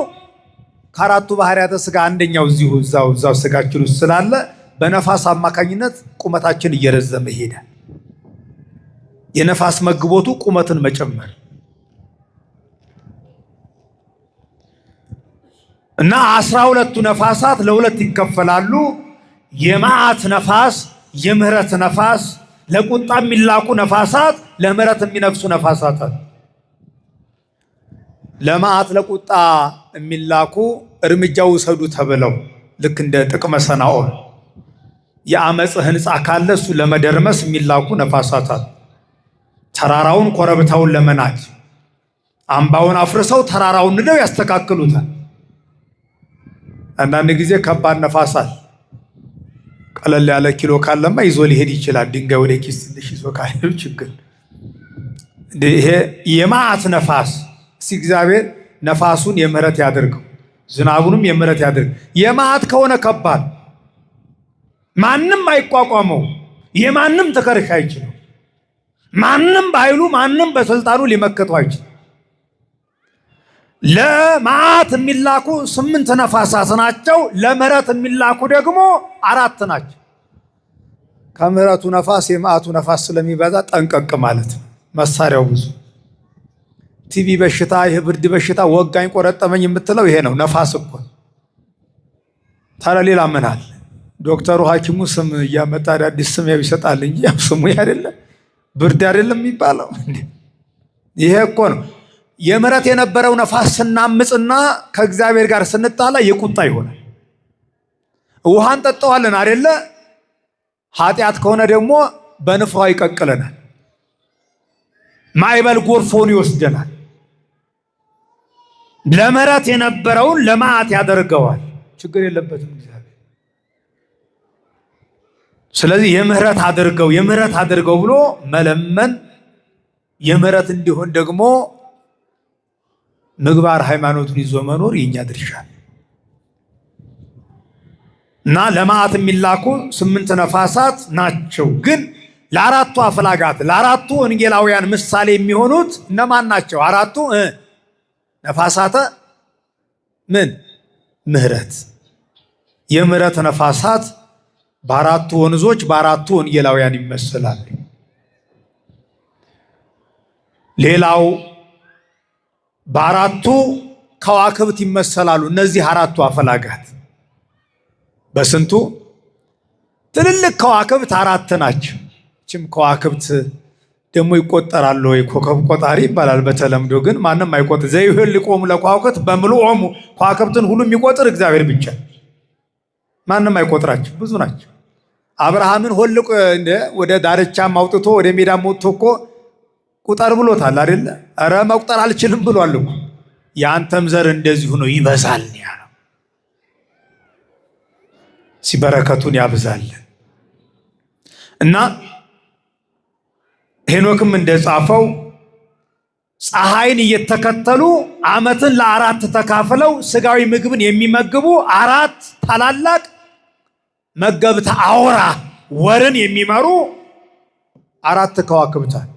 ከአራቱ ባህሪያተ ሥጋ አንደኛው እዛው ሥጋችን ውስጥ ስላለ በነፋስ አማካኝነት ቁመታችን እየረዘመ ይሄዳል። የነፋስ መግቦቱ ቁመትን መጨመር እና 12ቱ ነፋሳት ለሁለት ይከፈላሉ። የመዓት ነፋስ፣ የምህረት ነፋስ፣ ለቁጣ የሚላኩ ነፋሳት፣ ለምህረት የሚነፍሱ ነፋሳት። ለመዓት ለቁጣ የሚላኩ እርምጃ ውሰዱ ተብለው ልክ እንደ ጥቅመ ሰናዖር የአመፅ ህንፃ ካለ እሱ ለመደርመስ የሚላኩ ነፋሳት። ተራራውን ኮረብታውን ለመናድ አምባውን አፍርሰው ተራራውን ንደው ያስተካክሉታል። አንዳንድ ጊዜ ከባድ ነፋሳት ቀለል ያለ ኪሎ ካለማ ይዞ ሊሄድ ይችላል። ድንጋይ ወደ ኪስ ትንሽ ይዞ ካሄዱ ችግር። ይሄ የመዓት ነፋስ እግዚአብሔር ነፋሱን የምህረት ያድርገው፣ ዝናቡንም የምህረት ያድርግ። የመዓት ከሆነ ከባድ ማንም አይቋቋመው፣ የማንም ተከርሽ አይችልም። ማንም በኃይሉ ማንም በስልጣኑ ሊመከተው አይችልም። ለመዓት የሚላኩ 8 ነፋሳት ናቸው። ለምህረት የሚላኩ ደግሞ 4 ናቸው። ከምህረቱ ነፋስ የመዓቱ ነፋስ ስለሚበዛ ጠንቀቅ ማለት ነው። መሳሪያው ብዙ። ቲቪ በሽታ፣ ይህ ብርድ በሽታ ወጋኝ ቆረጠመኝ የምትለው ይሄ ነው። ነፋስ እኮ ታዲያ ሌላ ምን አለ? ዶክተሩ ሐኪሙ ስም እያመጣ አዳዲስ ስም ይሰጣል እንጂ ያው ስሙ አይደለም። ብርድ አይደለም የሚባለው። ይሄ እኮ ነው የምህረት የነበረው ነፋስ። ስናምፅና ከእግዚአብሔር ጋር ስንጣላ የቁጣ ይሆናል። ውሃን ጠጣዋለን አይደለ? ኃጢአት ከሆነ ደግሞ በንፍሯ ይቀቅለናል። ማዕበል ጎርፎን ይወስደናል። ለምህረት የነበረውን ለመዓት ያደርገዋል። ችግር የለበትም እግዚአብሔር። ስለዚህ የምህረት አድርገው ብሎ መለመን፣ የምህረት እንዲሆን ደግሞ ምግባር ሃይማኖቱን ይዞ መኖር የኛ ድርሻ እና ለመዓት የሚላኩ 8 ነፋሳት ናቸው። ግን ለአራቱ አፍላጋት ለአራቱ ወንጌላውያን ምሳሌ የሚሆኑት እነማን ናቸው? አራቱ ነፋሳተ ምህረት። የምህረት ነፋሳት በአራቱ ወንዞች በአራቱ ወንጌላውያን ይመስላል። ሌላው በአራቱ ከዋክብት ይመሰላሉ። እነዚህ አራቱ አፈላጋት በስንቱ ትልልቅ ከዋክብት 4 ናቸው። ችም ከዋክብት ደግሞ ይቆጠራሉ ወይ? ኮከብ ቆጣሪ ይባላል በተለምዶ። ግን ማንም አይቆጥር። ዘይህልቆሙ ለከዋክብት በምልኦሙ፣ ከዋክብትን ሁሉ የሚቆጥር እግዚአብሔር ብቻ። ማንም አይቆጥራቸው፣ ብዙ ናቸው። አብርሃምን ሆልቆ ወደ ዳርቻም አውጥቶ ወደ ሜዳም ወጥቶ እኮ ቁጠር ብሎታል አይደለ? ኧረ መቁጠር አልችልም ብሏል እኮ። ያንተም ዘር እንደዚሁ ነው ይበዛል ያለው። ሲበረከቱን ያብዛልን እና ሄኖክም እንደጻፈው ፀሐይን እየተከተሉ ዓመትን ለአራት ተካፍለው ስጋዊ ምግብን የሚመግቡ አራት ታላላቅ መገብተ አውራ ወርን የሚመሩ አራት ከዋክብታል።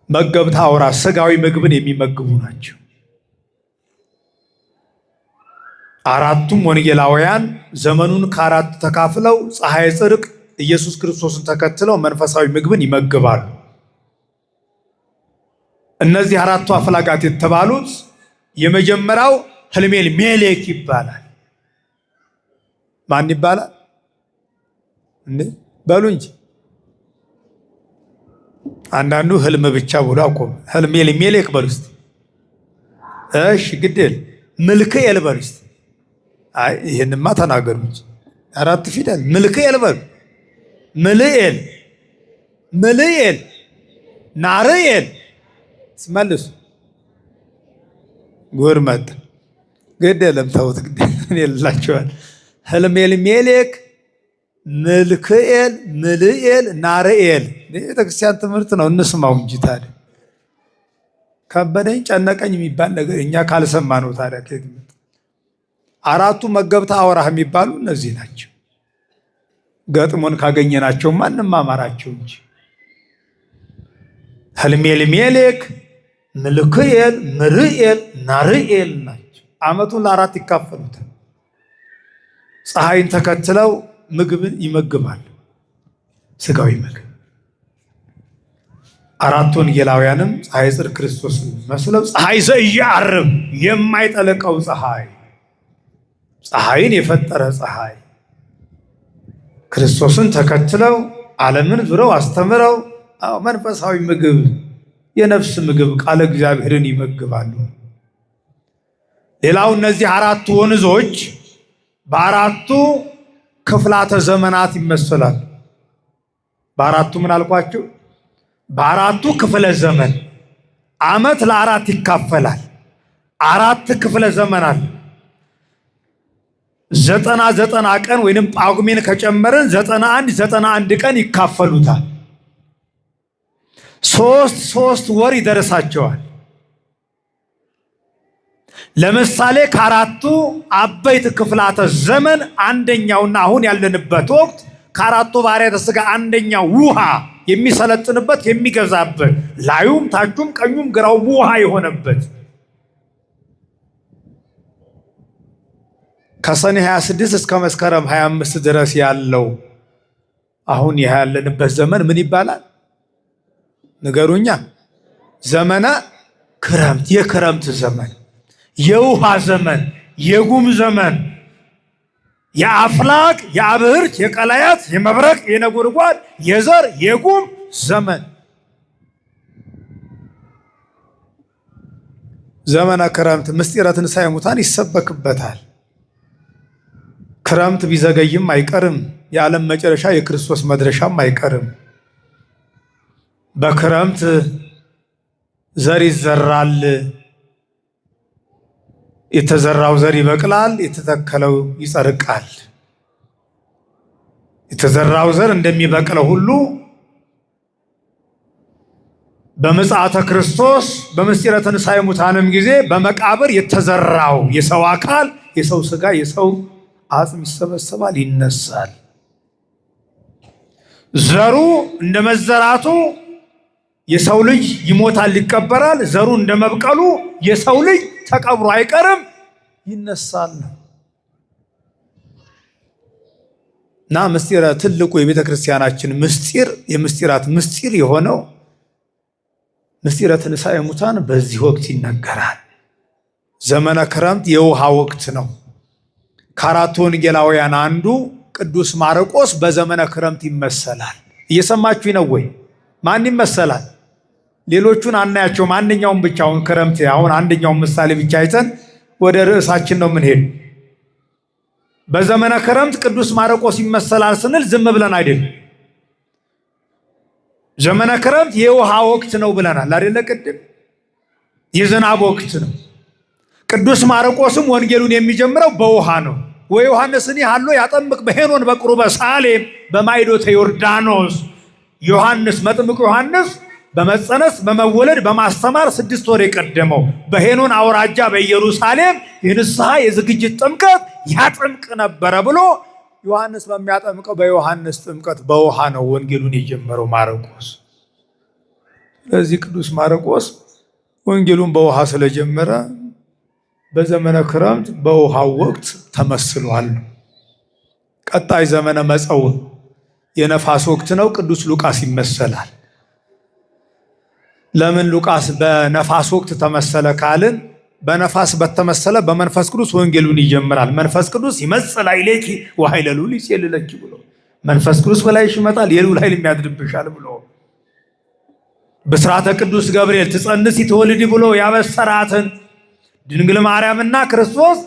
መገብተ አውራ ስጋዊ ምግብን የሚመግቡ ናቸው። አራቱም ወንጌላውያን ዘመኑን ከአራት ተካፍለው ፀሐይ ጽድቅ ኢየሱስ ክርስቶስን ተከትለው መንፈሳዊ ምግብን ይመግባሉ። እነዚህ አራቱ አፍላጋት የተባሉት የመጀመሪያው ህልሜል ሜሌክ ይባላል። ማን ይባላል እንዴ? በሉ እንጂ አንዳንዱ ህልም ብቻ ብሎ አቆም። ህልሜል ሜሌክ በሉ እስቲ። እሺ ግዴል ምልክኤል በሉ እስቲ። አይ ይሄንማ ተናገሩ እንጂ አራት ፊደል ምልክኤል በሉ። ምልኤል፣ ምልኤል፣ ናርኤል ስመልሱ ጎርመት ግዴለም ተውት። ግዴ ይላችኋል። ህልሜል ሜሌክ፣ ምልክኤል፣ ምልኤል፣ ናርኤል ቤተክርስቲያን ትምህርት ነው። እንስማው እንጂ ታዲያ ከበደኝ ጨነቀኝ የሚባል ነገር እኛ ካልሰማ ነው ታዲያ ከየት መጣ? አራቱ መገብተ አውራህ የሚባሉ እነዚህ ናቸው። ገጥሞን ካገኘናቸው ማንም አማራቸው እንጂ ህልሜል ሜሌክ፣ ምልክኤል፣ ምርኤል፣ ናርኤል ናቸው። ዓመቱን ለአራት ይካፈሉታል። ፀሐይን ተከትለው ምግብን ይመግባሉ፣ ስጋዊ ምግብ። አራቱ ወንጌላውያንም ፀሐይ ጽድቅ ክርስቶስን መስለው ፀሐይ ዘኢየዐርብ የማይጠለቀው ፀሐይ፣ ፀሐይን የፈጠረ ፀሐይ ክርስቶስን ተከትለው ዓለምን ዙረው አስተምረው መንፈሳዊ ምግብ የነፍስ ምግብ ቃለ እግዚአብሔርን ይመግባሉ። ሌላው እነዚህ አራቱ ወንዞች በአራቱ ክፍላተ ዘመናት ይመሰላል። በአራቱ ምን አልኳችሁ? በአራቱ ክፍለ ዘመን ዓመት ለአራት ይካፈላል። አራት ክፍለ ዘመን አለ። 90 ቀን ወይንም ጳጉሜን ከጨመርን 91 ቀን ይካፈሉታል። ሶስት ወር ይደርሳቸዋል። ለምሳሌ ከአራቱ አበይት ክፍላተ ዘመን አንደኛውና አሁን ያለንበት ወቅት ከአራቱ ባሕርያተ ሥጋ አንደኛው ውሃ የሚሰለጥንበት የሚገዛበት ላዩም ታቹም ቀኙም ግራውም ውሃ የሆነበት ከሰኔ 26 እስከ መስከረም 25 ድረስ ያለው አሁን ያለንበት ዘመን ምን ይባላል? ንገሩኛ። ዘመነ ክረምት፣ የክረምት ዘመን፣ የውሃ ዘመን፣ የጉም ዘመን፣ የአፍላቅ፣ የአብህርት፣ የቀላያት፣ የመብረቅ፣ የነጎድጓድ፣ የዘር፣ የጉም ዘመን። ዘመነ ክረምት ምስጢረ ትንሣኤ ሙታን ይሰበክበታል። ክረምት ቢዘገይም አይቀርም። የዓለም መጨረሻ የክርስቶስ መድረሻም አይቀርም። በክረምት ዘር ይዘራል። የተዘራው ዘር ይበቅላል፣ የተተከለው ይጸድቃል። የተዘራው ዘር እንደሚበቅለው ሁሉ በምጽአተ ክርስቶስ በምስጢረ ትንሣኤ ሙታንም ጊዜ በመቃብር የተዘራው የሰው አካል፣ የሰው ሥጋ፣ የሰው አጽም ይሰበሰባል፣ ይነሳል። ዘሩ እንደመዘራቱ የሰው ልጅ ይሞታል፣ ይቀበራል። ዘሩ እንደመብቀሉ የሰው ልጅ ተቀብሮ አይቀርም፣ ይነሳል። እና ምስጢረ ትልቁ የቤተ ክርስቲያናችን ምስጢር የምስጢራት ምስጢር የሆነው ምስጢረ ትንሣኤ ሙታን በዚህ ወቅት ይነገራል። ዘመነ ክረምት የውሃ ወቅት ነው። ከአራቱ ወንጌላውያን አንዱ ቅዱስ ማርቆስ በዘመነ ክረምት ይመሰላል። እየሰማችሁ ነው ወይ? ማን ይመሰላል? ሌሎቹን አናያቸውም። አንደኛውን ብቻውን ክረምት አሁን አንደኛውን ምሳሌ ብቻ አይተን ወደ ርዕሳችን ነው የምንሄድ። በዘመነ ክረምት ቅዱስ ማርቆስ ይመሰላል ስንል ዝም ብለን አይደለም። ዘመነ ክረምት የውሃ ወቅት ነው ብለናል አይደለ? ቅድም የዝናብ ወቅት ነው። ቅዱስ ማርቆስም ወንጌሉን የሚጀምረው በውሃ ነው። ወዮሐንስኒ ሀሎ ያጠምቅ በሄኖን በቁርበ ሳሌም በማይዶተ ዮርዳኖስ። ዮሐንስ መጥምቁ ዮሐንስ በመጸነስ በመወለድ በማስተማር 6 ወር የቀደመው በሄኖን አውራጃ በኢየሩሳሌም የንስሐ የዝግጅት ጥምቀት ያጠምቅ ነበረ ብሎ ዮሐንስ በሚያጠምቀው በዮሐንስ ጥምቀት በውሃ ነው ወንጌሉን የጀመረው ማርቆስ። ስለዚህ ቅዱስ ማርቆስ ወንጌሉን በውሃ ስለጀመረ በዘመነ ክረምት በውሃው ወቅት ተመስሏል። ቀጣይ ዘመነ መጸው የነፋስ ወቅት ነው። ቅዱስ ሉቃስ ይመሰላል። ለምን ሉቃስ በነፋስ ወቅት ተመሰለ ካልን በነፋስ በተመሰለ በመንፈስ ቅዱስ ወንጌሉን ይጀምራል። መንፈስ ቅዱስ ይመጽእ ኃይሌኪ ወኃይለ ልዑል ይጼልለኪ ብሎ መንፈስ ቅዱስ በላይሽ ይመጣል የልዑል ኃይል የሚያድርብሻል ብሎ በሥርዓተ ቅዱስ ገብርኤል ትጸንሲ ትወልዲ ብሎ ያበሰራትን ድንግል ማርያምና ክርስቶስ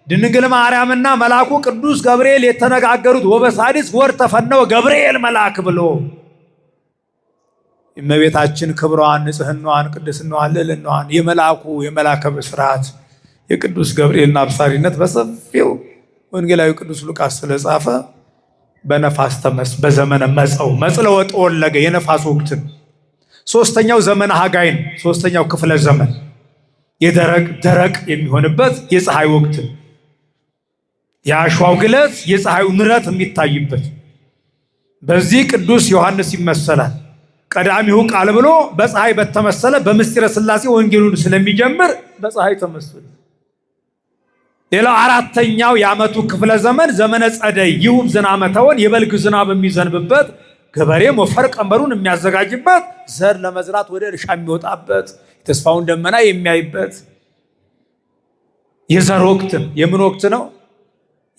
ድንግል ማርያምና መልአኩ ቅዱስ ገብርኤል የተነጋገሩት ወበሳዲስ ወር ተፈነወ ገብርኤል መልአክ ብሎ እመቤታችን ክብሯን፣ ንጽሕናዋን፣ ቅድስናዋን፣ ልዕልናዋን የመልአከ ብስራት የቅዱስ ገብርኤልን አብሳሪነት በሰፊው ወንጌላዊ ቅዱስ ሉቃስ ስለጻፈ በነፋስ በዘመነ መጽለወ ጠወለገ የነፋስ ወቅትን። ሶስተኛው ዘመነ ሐጋይ ነው። ሶስተኛው ክፍለ ዘመን ደረቅ የሚሆንበት የፀሐይ ወቅትን የአሸዋው ግለት የፀሐዩ ንረት የሚታይበት በዚህ ቅዱስ ዮሐንስ ይመሰላል። ቀዳሚው ቃል ብሎ በፀሐይ በተመሰለ በምስጢረ ሥላሴ ወንጌሉን ስለሚጀምር በፀሐይ ተመስሎ። ሌላው አራተኛው የዓመቱ ክፍለ ዘመን ዘመነ ጸደይ ይሁብ ዝናመ ተወን የበልግ ዝናብ የሚዘንብበት ገበሬ ሞፈር ቀንበሩን የሚያዘጋጅበት ዘር ለመዝራት ወደ እርሻ የሚወጣበት የተስፋውን ደመና የሚያይበት የዘር ወቅት ነው። የምን ወቅት ነው?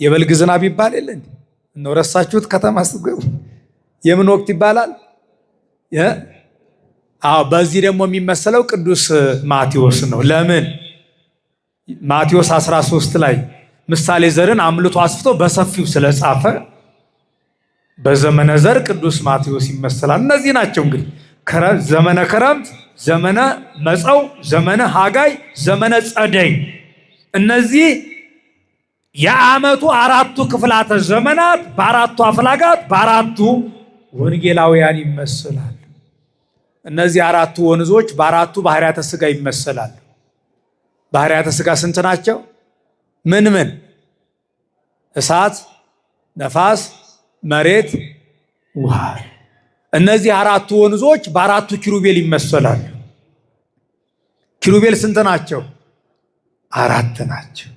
የበልግ ዝናብ ይባል የለ እንዴ? እነሆ ረሳችሁት። ከተማ ስትገቡ የምን ወቅት ይባላል? በዚህ ደግሞ የሚመሰለው ቅዱስ ማቴዎስ ነው። ለምን? ማቴዎስ 13 ላይ ምሳሌ ዘርን አምልቶ አስፍቶ በሰፊው ስለጻፈ በዘመነ ዘር ቅዱስ ማቴዎስ ይመሰላል። እነዚህ ናቸው እንግዲህ ዘመነ ክረምት፣ ዘመነ መጸው፣ ዘመነ ሐጋይ፣ ዘመነ ጸደይ። እነዚህ የዓመቱ አራቱ ክፍላተ ዘመናት በአራቱ አፍላጋት በአራቱ ወንጌላውያን ይመሰላል። እነዚህ አራቱ ወንዞች በአራቱ ባህርያተ ሥጋ ይመሰላል። ባህርያተ ሥጋ ስንት ናቸው? ምን? እሳት፣ ነፋስ፣ መሬት፣ ውሃ። እነዚህ አራቱ ወንዞች በአራቱ ኪሩቤል ይመሰላሉ። ኪሩቤል ስንት ናቸው? 4 ናቸው።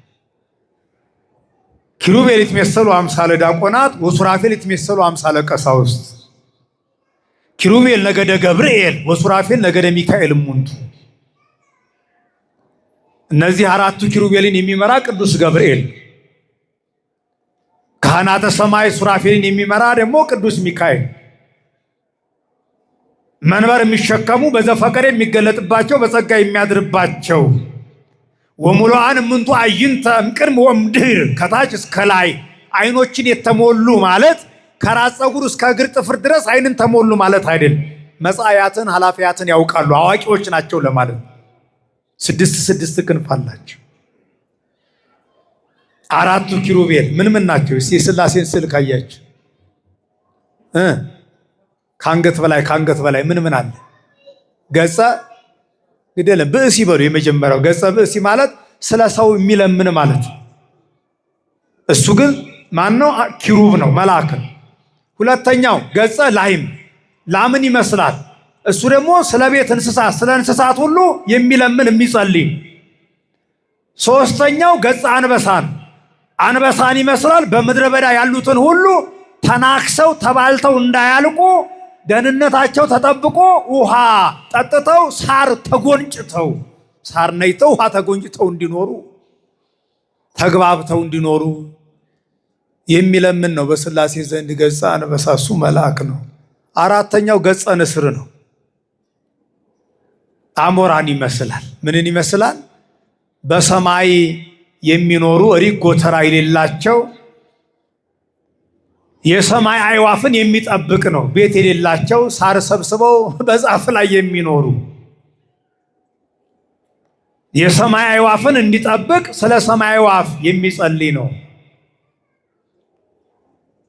ኪሩቤል ይትመሰሉ አምሳለ ዲያቆናት ወሱራፌል ይትመሰሉ አምሳለ ቀሳውስት። ኪሩቤል ነገደ ገብርኤል ወሱራፌል ነገደ ሚካኤል እሙንቱ። እነዚህ አራቱ ኪሩቤልን የሚመራ ቅዱስ ገብርኤል፣ ካህናተ ሰማይ ሱራፌልን የሚመራ ደግሞ ቅዱስ ሚካኤል፣ መንበር የሚሸከሙ በዘፈቀደ የሚገለጥባቸው በጸጋ የሚያድርባቸው ወሙሉአን እምንቱ አይንተ እምቅድም ወእምድኅር ከታች እስከ ላይ አይኖችን የተሞሉ ማለት ከራስ ፀጉር እስከ እግር ጥፍር ድረስ አይንን ተሞሉ ማለት አይደለም። መጻያትን ኃላፊያትን ያውቃሉ፣ አዋቂዎች ናቸው ለማለት። 6 ክንፍ አላቸው። አራቱ ኪሩቤል ምን ናቸው? እስቲ የሥላሴን ስዕል ካያችሁ ከአንገት በላይ ምን አለ? ገጸ ግደለም ብእሲ በሉ። የመጀመሪያው ገጸ ብእሲ ማለት ስለ ሰው የሚለምን ማለት ነው። እሱ ግን ማነው? ኪሩብ ነው፣ መልአክ ነው። ሁለተኛው ገጸ ላይም ላምን ይመስላል። እሱ ደግሞ ስለ ቤት እንስሳት፣ ስለ እንስሳት ሁሉ የሚለምን የሚጸልይ። ሶስተኛው ገጸ አንበሳን አንበሳን ይመስላል። በምድረ በዳ ያሉትን ሁሉ ተናክሰው ተባልተው እንዳያልቁ ደህንነታቸው ተጠብቆ ውሃ ጠጥተው ሳር ተጎንጭተው ሳር ነይተው ውሃ ተጎንጭተው እንዲኖሩ ተግባብተው እንዲኖሩ የሚለምን ነው። በሥላሴ ዘንድ ገጸ አንበሳ እሱ መልአክ ነው። አራተኛው ገጸ ንስር ነው። አሞራን ይመስላል። ምንን ይመስላል? በሰማይ የሚኖሩ ሪግ ጎተራ የሌላቸው የሰማይ አዕዋፍን የሚጠብቅ ነው። ቤት የሌላቸው ሳር ሰብስበው በዛፍ ላይ የሚኖሩ የሰማይ አዕዋፍን እንዲጠብቅ ስለ ሰማይ አዕዋፍ የሚጸልይ ነው።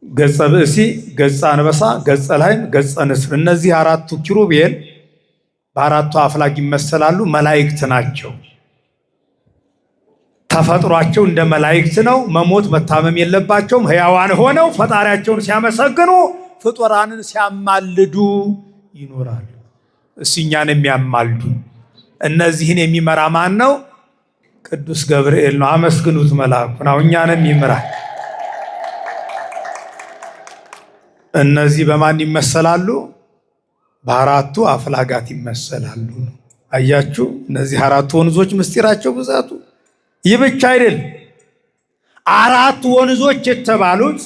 ገጸ ብእሲ፣ ገጸ አንበሳ፣ ገጸ ላህም፣ ገጸ ንስር። እነዚህ አራቱ ኪሩቤል በአራቱ አፍላግ ይመሰላሉ። መላእክት ናቸው። ተፈጥሯቸው እንደ መላእክት ነው። መሞት መታመም የለባቸውም። ሕያዋን ሆነው ፈጣሪያቸውን ሲያመሰግኑ ፍጡራንን ሲያማልዱ ይኖራሉ። እኛን የሚያማልዱ እነዚህን የሚመራ ማን ነው? ቅዱስ ገብርኤል ነው። አመስግኑት መልአኩን። እኛንም ይምራል። እነዚህ በማን ይመሰላሉ? በአራቱ አፍላጋት ይመሰላሉ። አያችሁ፣ እነዚህ አራቱ ወንዞች ምስጢራቸው ብዛቱ ይህ ብቻ አይደል። አራቱ ወንዞች የተባሉት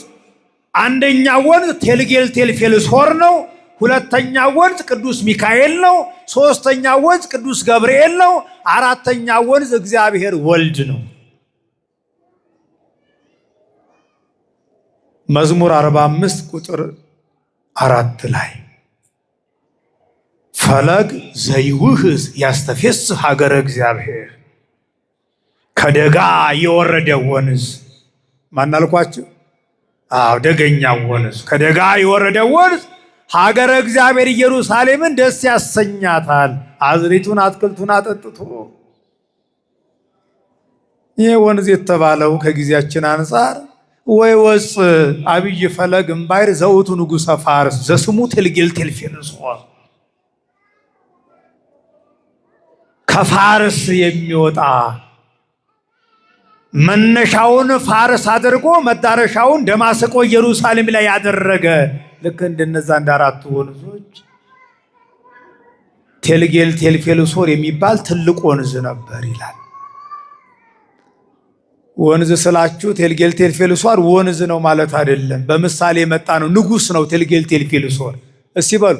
አንደኛው ወንዝ ቴልጌል ቴልፌልሶር ነው። ሁለተኛው ወንዝ ቅዱስ ሚካኤል ነው። ሶስተኛው ወንዝ ቅዱስ ገብርኤል ነው። አራተኛው ወንዝ እግዚአብሔር ወልድ ነው። መዝሙር 45 ቁጥር 4 ላይ ፈለግ ዘይውህዝ ያስተፌስህ ሀገረ እግዚአብሔር፣ ከደጋ የወረደ ወንዝ ማን አልኳችሁ? ደገኛው ወንዝ፣ ከደጋ የወረደ ወንዝ ሀገረ እግዚአብሔር ኢየሩሳሌምን ደስ ያሰኛታል፣ አዝሪቱን አትክልቱን አጠጥቶ። ይህ ወንዝ የተባለው ከጊዜያችን አንጻር ወይ ወፅ አብይ ፈለግ እምባይር ዘውቱ ንጉሠ ፋርስ ዘስሙ ቴልጌል ቴልፌልሶር፣ ከፋርስ የሚወጣ መነሻውን ፋርስ አድርጎ መዳረሻውን ደማስቆ ኢየሩሳሌም ላይ ያደረገ ልክ እንደነዛ እንደ አራቱ ወንዞች ቴልጌል ቴልፌልሶር የሚባል ትልቅ ወንዝ ነበር ይላል። ወንዝ ስላችሁ ቴልጌል ቴልፌልሶር ወንዝ ነው ማለት አይደለም። በምሳሌ የመጣ ነው። ንጉሥ ነው ቴልጌል ቴልፌልሶር። እስኪ በሉ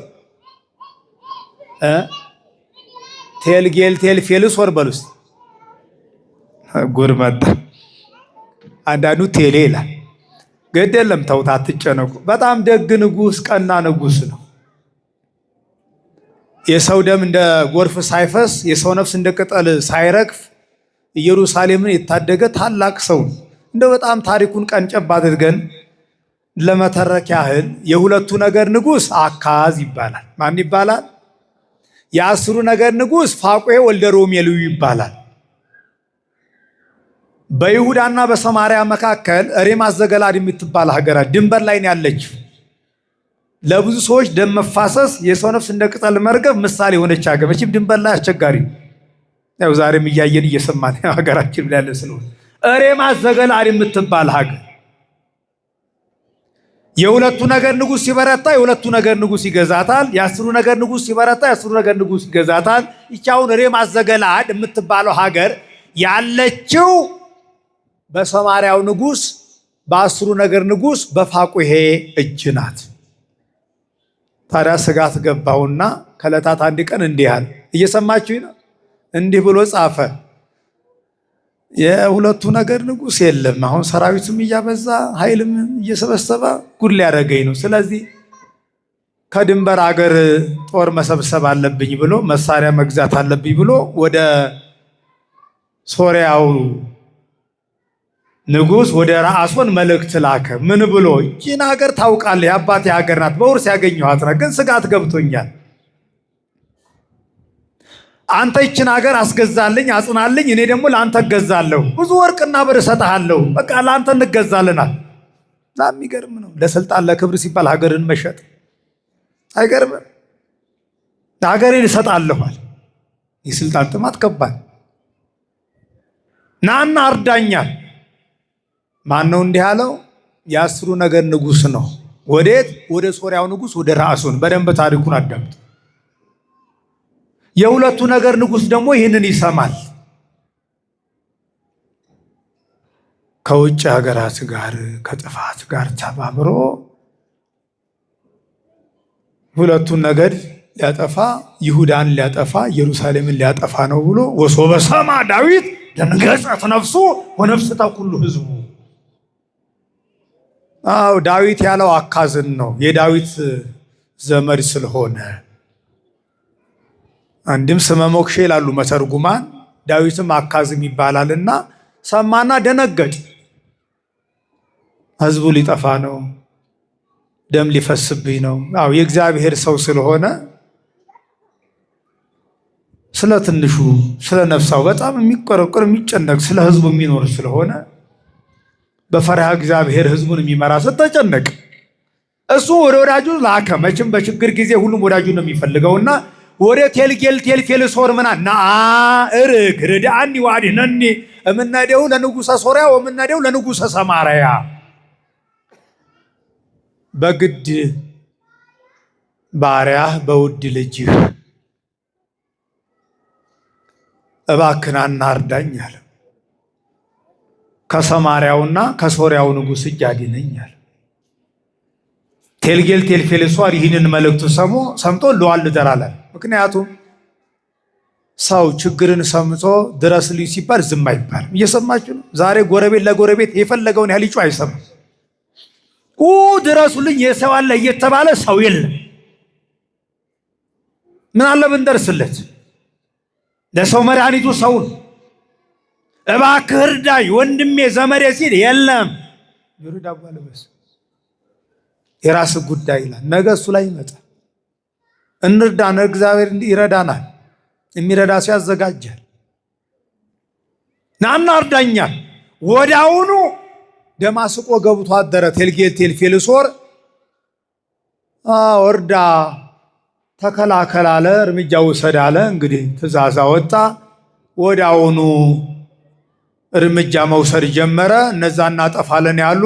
ቴልጌል ቴልፌልሶር በሉ እስኪ። ጉድ መጣ። አንዳንዱ ቴሌ ይላል። ግድ የለም ተውት፣ አትጨነቁ። በጣም ደግ ንጉሥ፣ ቀና ንጉሥ ነው። የሰው ደም እንደ ጎርፍ ሳይፈስ የሰው ነፍስ እንደ ቅጠል ሳይረግፍ ኢየሩሳሌምን የታደገ ታላቅ ሰው ነው። እንደ በጣም ታሪኩን ቀንጨብ አድርገን ለመተረክ ያህል የሁለቱ ነገድ ንጉሥ አካዝ ይባላል። ማን ይባላል? የአስሩ ነገድ ንጉሥ ፋቁሔ ወልደ ሮሜልዩ ይባላል። በይሁዳና በሰማርያ መካከል ሬማት ዘገለዓድ የምትባል ሀገራት ድንበር ላይ ያለችው ለብዙ ሰዎች ደም መፋሰስ የሰው ነፍስ እንደ ቅጠል መርገፍ ምሳሌ የሆነች ሀገር። መቼም ድንበር ላይ አስቸጋሪ ነው። ያው ዛሬም እያየን እየሰማን ሀገራችን ላይ ያለ ስለሆነ ሬማት ዘገለዓድ የምትባል ሀገር የሁለቱ ነገድ ንጉሥ ሲበረታ የሁለቱ ነገድ ንጉሥ ይገዛታል። የአስሩ ነገድ ንጉሥ ሲበረታ የአስሩ ነገድ ንጉሥ ይገዛታል። ይቻውን ሬማት ዘገለዓድ የምትባለው ሀገር ያለችው በሰማርያው ንጉሥ በአስሩ ነገድ ንጉሥ በፋቁሔ እጅ ናት። ታዲያ ስጋት ገባውና ከዕለታት አንድ ቀን እንዲህ አለ። እየሰማችሁ ነው። እንዲህ ብሎ ጻፈ። የሁለቱ ነገድ ንጉሥ የለም፣ አሁን ሰራዊትም እያበዛ ኃይልም እየሰበሰበ ጉድ ሊያደርገኝ ነው። ስለዚህ ከድንበር አገር ጦር መሰብሰብ አለብኝ ብሎ መሳሪያ መግዛት አለብኝ ብሎ ወደ ሶርያው ንጉሥ ወደ ረአሶን መልእክት ላከ። ምን ብሎ? ይህን ሀገር ታውቃለህ፣ የአባቴ ሀገር ናት፣ በውርስ ያገኘኋት ናት፣ ግን ስጋት ገብቶኛል። አንተ ይችን ሀገር አስገዛልኝ፣ አጽናልኝ፣ እኔ ደግሞ ለአንተ እገዛለሁ፣ ብዙ ወርቅና ብር እሰጥሃለሁ፣ በቃ ለአንተ እንገዛልናል። የሚገርም ነው። ለስልጣን ለክብር ሲባል ሀገርን መሸጥ አይገርምም? ሀገሬን እሰጣለኋል። የስልጣን ጥማት ከባድ። ናና አርዳኛል። ማን ነው እንዲህ አለው? የአስሩ ነገድ ንጉሥ ነው። ወዴት? ወደ ሶርያው ንጉሥ ወደ ረአሶን። በደንብ ታሪኩን አዳምጡ። የሁለቱ ነገድ ንጉሥ ደግሞ ይህንን ይሰማል። ከውጭ ሀገራት ጋር ከጥፋት ጋር ተባብሮ ሁለቱን ነገድ ሊያጠፋ፣ ይሁዳን ሊያጠፋ፣ ኢየሩሳሌምን ሊያጠፋ ነው ብሎ ወሶበ ሰማ ዳዊት ደንገጸት ነፍሱ ወነፍስተ ኩሉ ሕዝቡ። ዳዊት ያለው አካዝን ነው፣ የዳዊት ዘመድ ስለሆነ። አንድም ስመ ሞክሼ ይላሉ መተርጉማን። ዳዊትም አካዝም ይባላልና ሰማና ደነገጥ። ህዝቡ ሊጠፋ ነው፣ ደም ሊፈስብኝ ነው። አዎ የእግዚአብሔር ሰው ስለሆነ ስለ ትንሹ ስለ ነፍሳው በጣም የሚቆረቆር የሚጨነቅ ስለ ህዝቡ የሚኖር ስለሆነ በፈሪሃ እግዚአብሔር ህዝቡን የሚመራ ስትጨነቅ እሱ ወደ ወዳጁ ላከ። መቼም በችግር ጊዜ ሁሉም ወዳጁ ነው የሚፈልገውና ወደ ቴልጌልቴልፌልሶር ምናና እርግ ርዳአኒ ወአድኅነኒ እምነዴሁ ለንጉሠ ሶርያ ወምነዴሁ ለንጉሠ ሰማርያ በግድ ባሪያህ በውድ ልጅህ እባክህን አናርዳኝ አለ። ከሰማርያውና ከሶርያው ንጉሥ እጅ አድነኝ አለ። ቴልጌልቴልፌልሶር ይህንን መልእክቱ ሰምቶ ለዋል ደራለ። ምክንያቱም ሰው ችግርን ሰምቶ ድረስልኝ ሲባል ዝም አይባልም። እየሰማችሁ ነው። ዛሬ ጎረቤት ለጎረቤት የፈለገውን ያህል ይጮህ አይሰማም። ድረሱልኝ የሰው አለ እየተባለ ሰው የለም። ምን አለ ብንደርስለት? ለሰው መድኃኒቱ ሰውን እባክህ እርዳኝ ወንድሜ ዘመዴ ሲል የለም ይሩዳ ባለበስ የራስ ጉዳይ ይላል። ነገ እሱ ላይ ይመጣ እንርዳን። እግዚአብሔር ይረዳናል። የሚረዳ ሰው ያዘጋጃል። ናና እርዳኛል። ወዲያውኑ ደማስቆ ገብቶ አደረ። ቴልጌልቴልፌልሶር ወርዳ ተከላከል አለ፣ እርምጃ ውሰድ አለ። እንግዲህ ትእዛዝ አወጣ። ወዲያውኑ እርምጃ መውሰድ ጀመረ። እነዛ እናጠፋለን ያሉ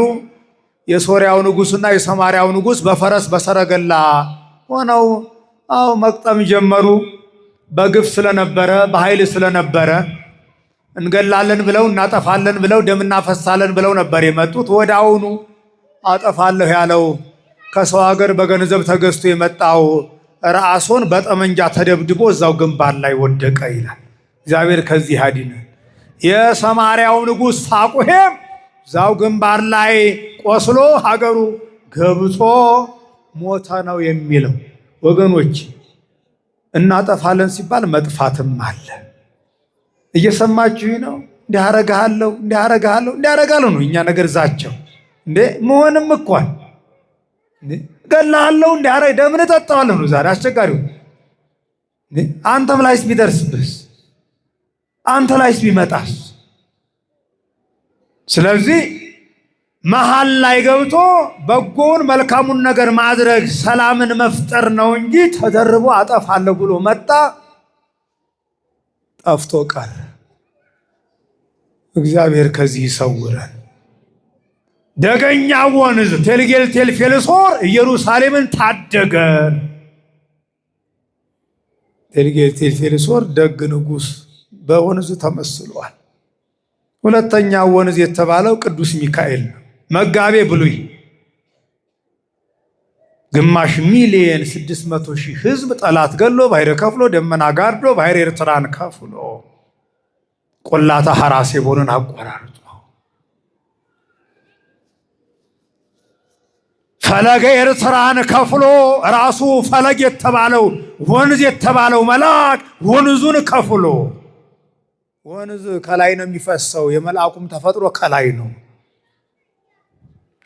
የሶርያው ንጉሥና የሰማርያው ንጉሥ በፈረስ በሰረገላ ሆነው መቅጠም ጀመሩ። በግፍ ስለነበረ በኃይል ስለነበረ እንገላለን ብለው እናጠፋለን ብለው ደም እናፈሳለን ብለው ነበር የመጡት። ወዲያውኑ አጠፋለሁ ያለው ከሰው ሀገር በገንዘብ ተገዝቶ የመጣው ረአሶን በጠመንጃ ተደብድቦ እዛው ግንባር ላይ ወደቀ ይላል። እግዚአብሔር ከዚህ ያድነን። የሰማርያው ንጉሥ ፋቁሔም እዛው ግንባር ላይ ቆስሎ ሀገሩ ገብቶ ሞተ ነው የሚለው። ወገኖች እናጠፋለን ሲባል መጥፋትም አለ። እየሰማችሁ ነው። እንዲያረጋለሁ ነው እኛ ነገር ዛቸው እንዴ መሆንም እንኳን ገላለሁ ደምን እጠጣዋለሁ ነው ዛሬ አስቸጋሪው። አንተም ላይስ ቢደርስብስ? አንተ ላይስ ቢመጣስ? ስለዚህ መሃል ላይ ገብቶ በጎውን መልካሙን ነገር ማድረግ ሰላምን መፍጠር ነው እንጂ ተደርቦ አጠፋለሁ ብሎ መጣ፣ ጠፍቶ ቀረ። እግዚአብሔር ከዚህ ይሰውረን። ደገኛ ወንዝ ቴልጌልቴልፌልሶር ኢየሩሳሌምን ታደገ። ቴልጌልቴልፌልሶር ደግ ንጉሥ በወንዝ ተመስሏል። ሁለተኛ ወንዝ የተባለው ቅዱስ ሚካኤል ነው። መጋቤ ብሉይ ግማሽ ሚሊየን 600,000 ሕዝብ ጠላት ገሎ ባሕር ከፍሎ ደመና ጋርዶ ባሕር ኤርትራን ከፍሎ ቆላታ ሐራሴቦንን አቆራርጦ ፈለገ ኤርትራን ከፍሎ ራሱ ፈለግ የተባለው ወንዝ የተባለው መልአክ ወንዙን ከፍሎ ወንዝ ከላይ ነው የሚፈሰው። የመልአኩም ተፈጥሮ ከላይ ነው፣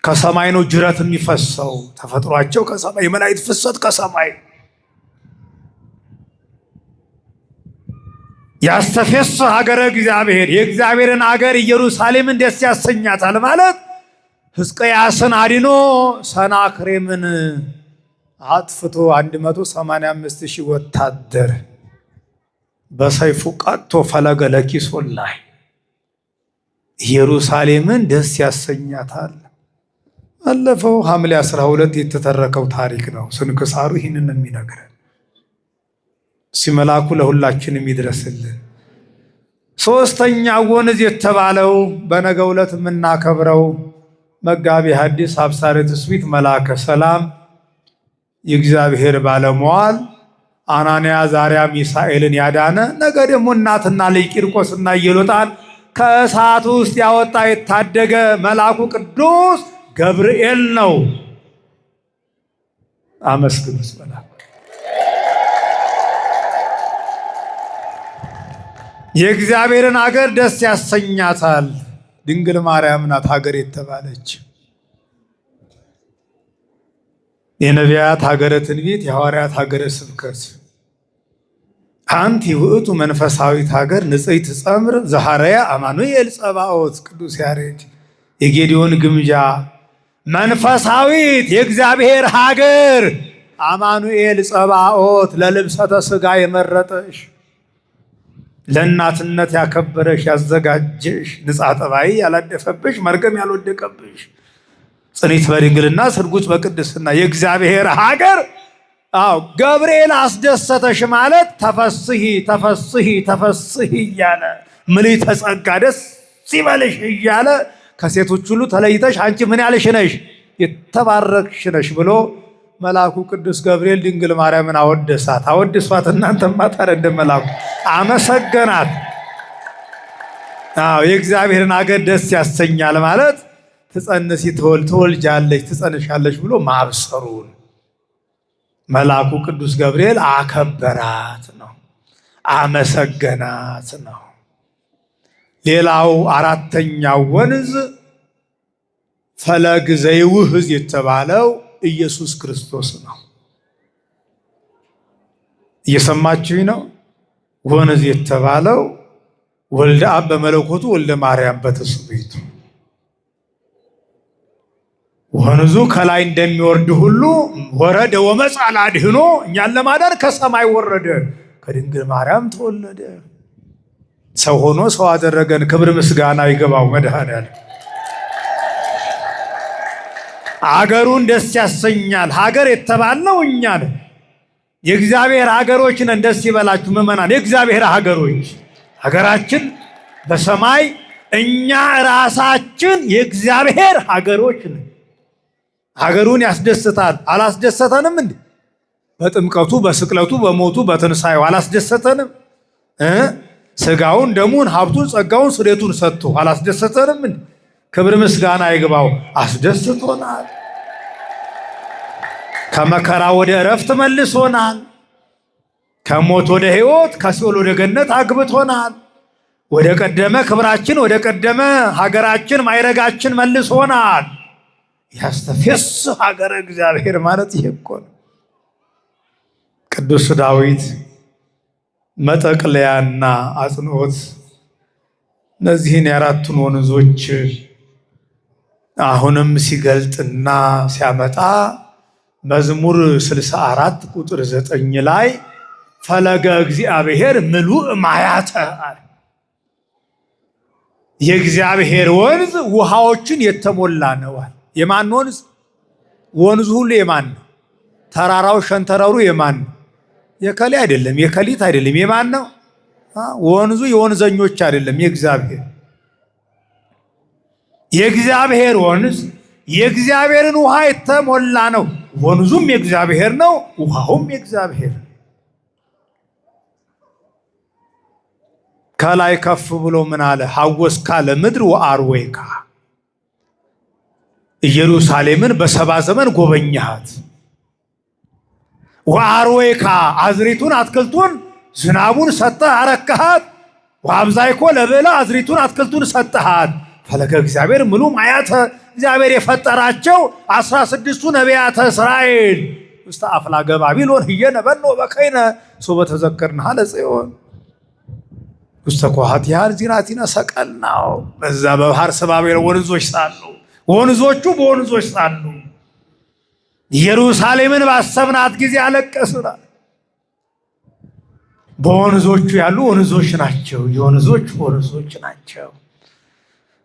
ከሰማይ ነው ጅረት የሚፈሰው። ተፈጥሯቸው ከሰማይ፣ የመላእክት ፍሰት ከሰማይ። ያስተፌስ ሀገረ እግዚአብሔር የእግዚአብሔርን ሀገር ኢየሩሳሌምን ደስ ያሰኛታል ማለት ሕዝቅያስን አድኖ ሰናክሬምን አጥፍቶ 185,000 ወታደር በሰይፉ ቀጥቶ ፈለገ ለኪሶን ላይ ኢየሩሳሌምን ደስ ያሰኛታል። አለፈው ሐምሌ 12 የተተረከው ታሪክ ነው። ስንክሳሩ ይህንን የሚነግረን ሲመላኩ ለሁላችንም ይድረስልን። ሶስተኛ ወንዝ የተባለው በነገው ዕለት የምናከብረው መጋቤ ሐዲስ አብሳረ ትስብእት መልአከ ሰላም የእግዚአብሔር ባለሟል አናንያ አዛርያ ሚሳኤልን ያዳነ ነገ ደግሞ እናትና ልጅ ቂርቆስና ኢየሉጣን ከእሳቱ ውስጥ ያወጣ የታደገ መልአኩ ቅዱስ ገብርኤል ነው። አመስግኑት። መልአኩ የእግዚአብሔርን ሀገር ደስ ያሰኛታል። ድንግል ማርያም ናት ሀገር የተባለች። የነቢያት ሀገረ ትንቢት፣ የሐዋርያት ሀገረ ስብከት። አንቲ ውእቱ መንፈሳዊት ሀገር ንጽሕት ጸምር ዘሐረያ አማኑኤል ጸባኦት። ቅዱስ ያሬድ የጌዲዮን ግምጃ መንፈሳዊት የእግዚአብሔር ሀገር አማኑኤል ጸባኦት፣ ለልብሰተ ሥጋ የመረጠሽ ለእናትነት ያከበረሽ ያዘጋጀሽ፣ ንጻ ጠባይ ያላደፈብሽ መርገም ያልወደቀብሽ፣ ጽኒት በድንግልና ስርጉት በቅድስና የእግዚአብሔር ሀገር። አዎ ገብርኤል አስደሰተሽ ማለት ተፈስሂ ተፈስሂ ተፈስሂ እያለ ምልዕተ ጸጋ ደስ ይበልሽ እያለ ከሴቶች ሁሉ ተለይተሽ አንቺ ምን ያለሽ ነሽ? የተባረክሽ ነሽ ብሎ መልአኩ ቅዱስ ገብርኤል ድንግል ማርያምን አወደሳት። አወድሷት እናንተማ ታዲያ እንደ መልአኩ አመሰገናት። አዎ የእግዚአብሔርን ሀገር ደስ ያሰኛል ማለት ትጸንሲ ትወልጃለሽ ትጸንሻለሽ ብሎ ማብሰሩን መልአኩ ቅዱስ ገብርኤል አከበራት ነው፣ አመሰገናት ነው። ሌላው አራተኛው ወንዝ ፈለግ ዘይውህዝ የተባለው ኢየሱስ ክርስቶስ ነው። እየሰማችሁኝ ነው? ወንዝ የተባለው ወልደ አብ በመለኮቱ ወልደ ማርያም በትስብእቱ ወንዙ ከላይ እንደሚወርድ ሁሉ ወረደ ወመጽአ ለአድኅኖ፣ እኛን ለማዳን ከሰማይ ወረደ፣ ከድንግል ማርያም ተወለደ፣ ሰው ሆኖ ሰው አደረገን። ክብር ምስጋና ይገባው መድኃኔዓለም። አገሩን ደስ ያሰኛል። ሀገር የተባልነው እኛ ነን። የእግዚአብሔር ሀገሮች ነን። ደስ ይበላችሁ ምእመናን፣ የእግዚአብሔር ሀገሮች። ሀገራችን በሰማይ፣ እኛ ራሳችን የእግዚአብሔር ሀገሮች ነን። ሀገሩን ያስደስታል። አላስደሰተንም እንዴ? በጥምቀቱ በስቅለቱ በሞቱ በትንሣኤው አላስደሰተንም? ስጋውን ደሙን ሀብቱን ጸጋውን ስሌቱን ሰጥቶ አላስደሰተንም እንዴ? ክብር ምስጋና ይግባው። አስደስቶናል። ከመከራ ወደ እረፍት መልሶናል። ከሞት ወደ ሕይወት ከሲኦል ወደ ገነት አግብቶናል። ወደ ቀደመ ክብራችን ወደ ቀደመ ሀገራችን ማይረጋችን መልሶናል። ያስተፌስ ሀገረ እግዚአብሔር ማለት ይሄ እኮ ነው። ቅዱስ ዳዊት መጠቅለያና አጽንዖት እነዚህን የአራቱን ወንዞች አሁንም ሲገልጥና ሲያመጣ መዝሙር 64 ቁጥር 9 ላይ ፈለገ እግዚአብሔር ምሉእ ማያተ አለ። የእግዚአብሔር ወንዝ ውሃዎችን የተሞላ ነዋል። የማን ወንዝ? ወንዙ ሁሉ የማን ነው? ተራራው ሸንተረሩ የማን ነው? የከሊ አይደለም፣ የከሊት አይደለም። የማን ነው? ወንዙ የወንዘኞች አይደለም፣ የእግዚአብሔር። የእግዚአብሔር ወንዝ የእግዚአብሔርን ውሃ የተሞላ ነው። ወንዙም የእግዚአብሔር ነው፣ ውሃውም የእግዚአብሔር። ከላይ ከፍ ብሎ ምን አለ? ሐወስካ ለምድር ወአርዌካ፣ ኢየሩሳሌምን በሰባ ዘመን ጎበኛሃት። ወአርዌካ፣ አዝሪቱን አትክልቱን ዝናቡን ሰጠህ አረካሃት። ወአብዛይኮ ለብዕለ፣ አዝሪቱን አትክልቱን ሰጠሃት። ፈለገ እግዚአብሔር ምሉእ ማያተ፣ እግዚአብሔር የፈጠራቸው 16ቱ ነቢያተ እስራኤል ውስተ አፍላገ ባቢሎን ህየነበኖ በከይነ ሶበ ተዘከርንሃ ለጽዮን ውስተ ኳሃቲሃ ዚናቲነ ሰቀልናው። በዛ በባህር ሰባቤር ወንዞች ሳሉ፣ ወንዞቹ በወንዞች ሳሉ ኢየሩሳሌምን ባሰብናት ጊዜ አለቀስናል። በወንዞቹ ያሉ ወንዞች ናቸው። የወንዞች ወንዞች ናቸው።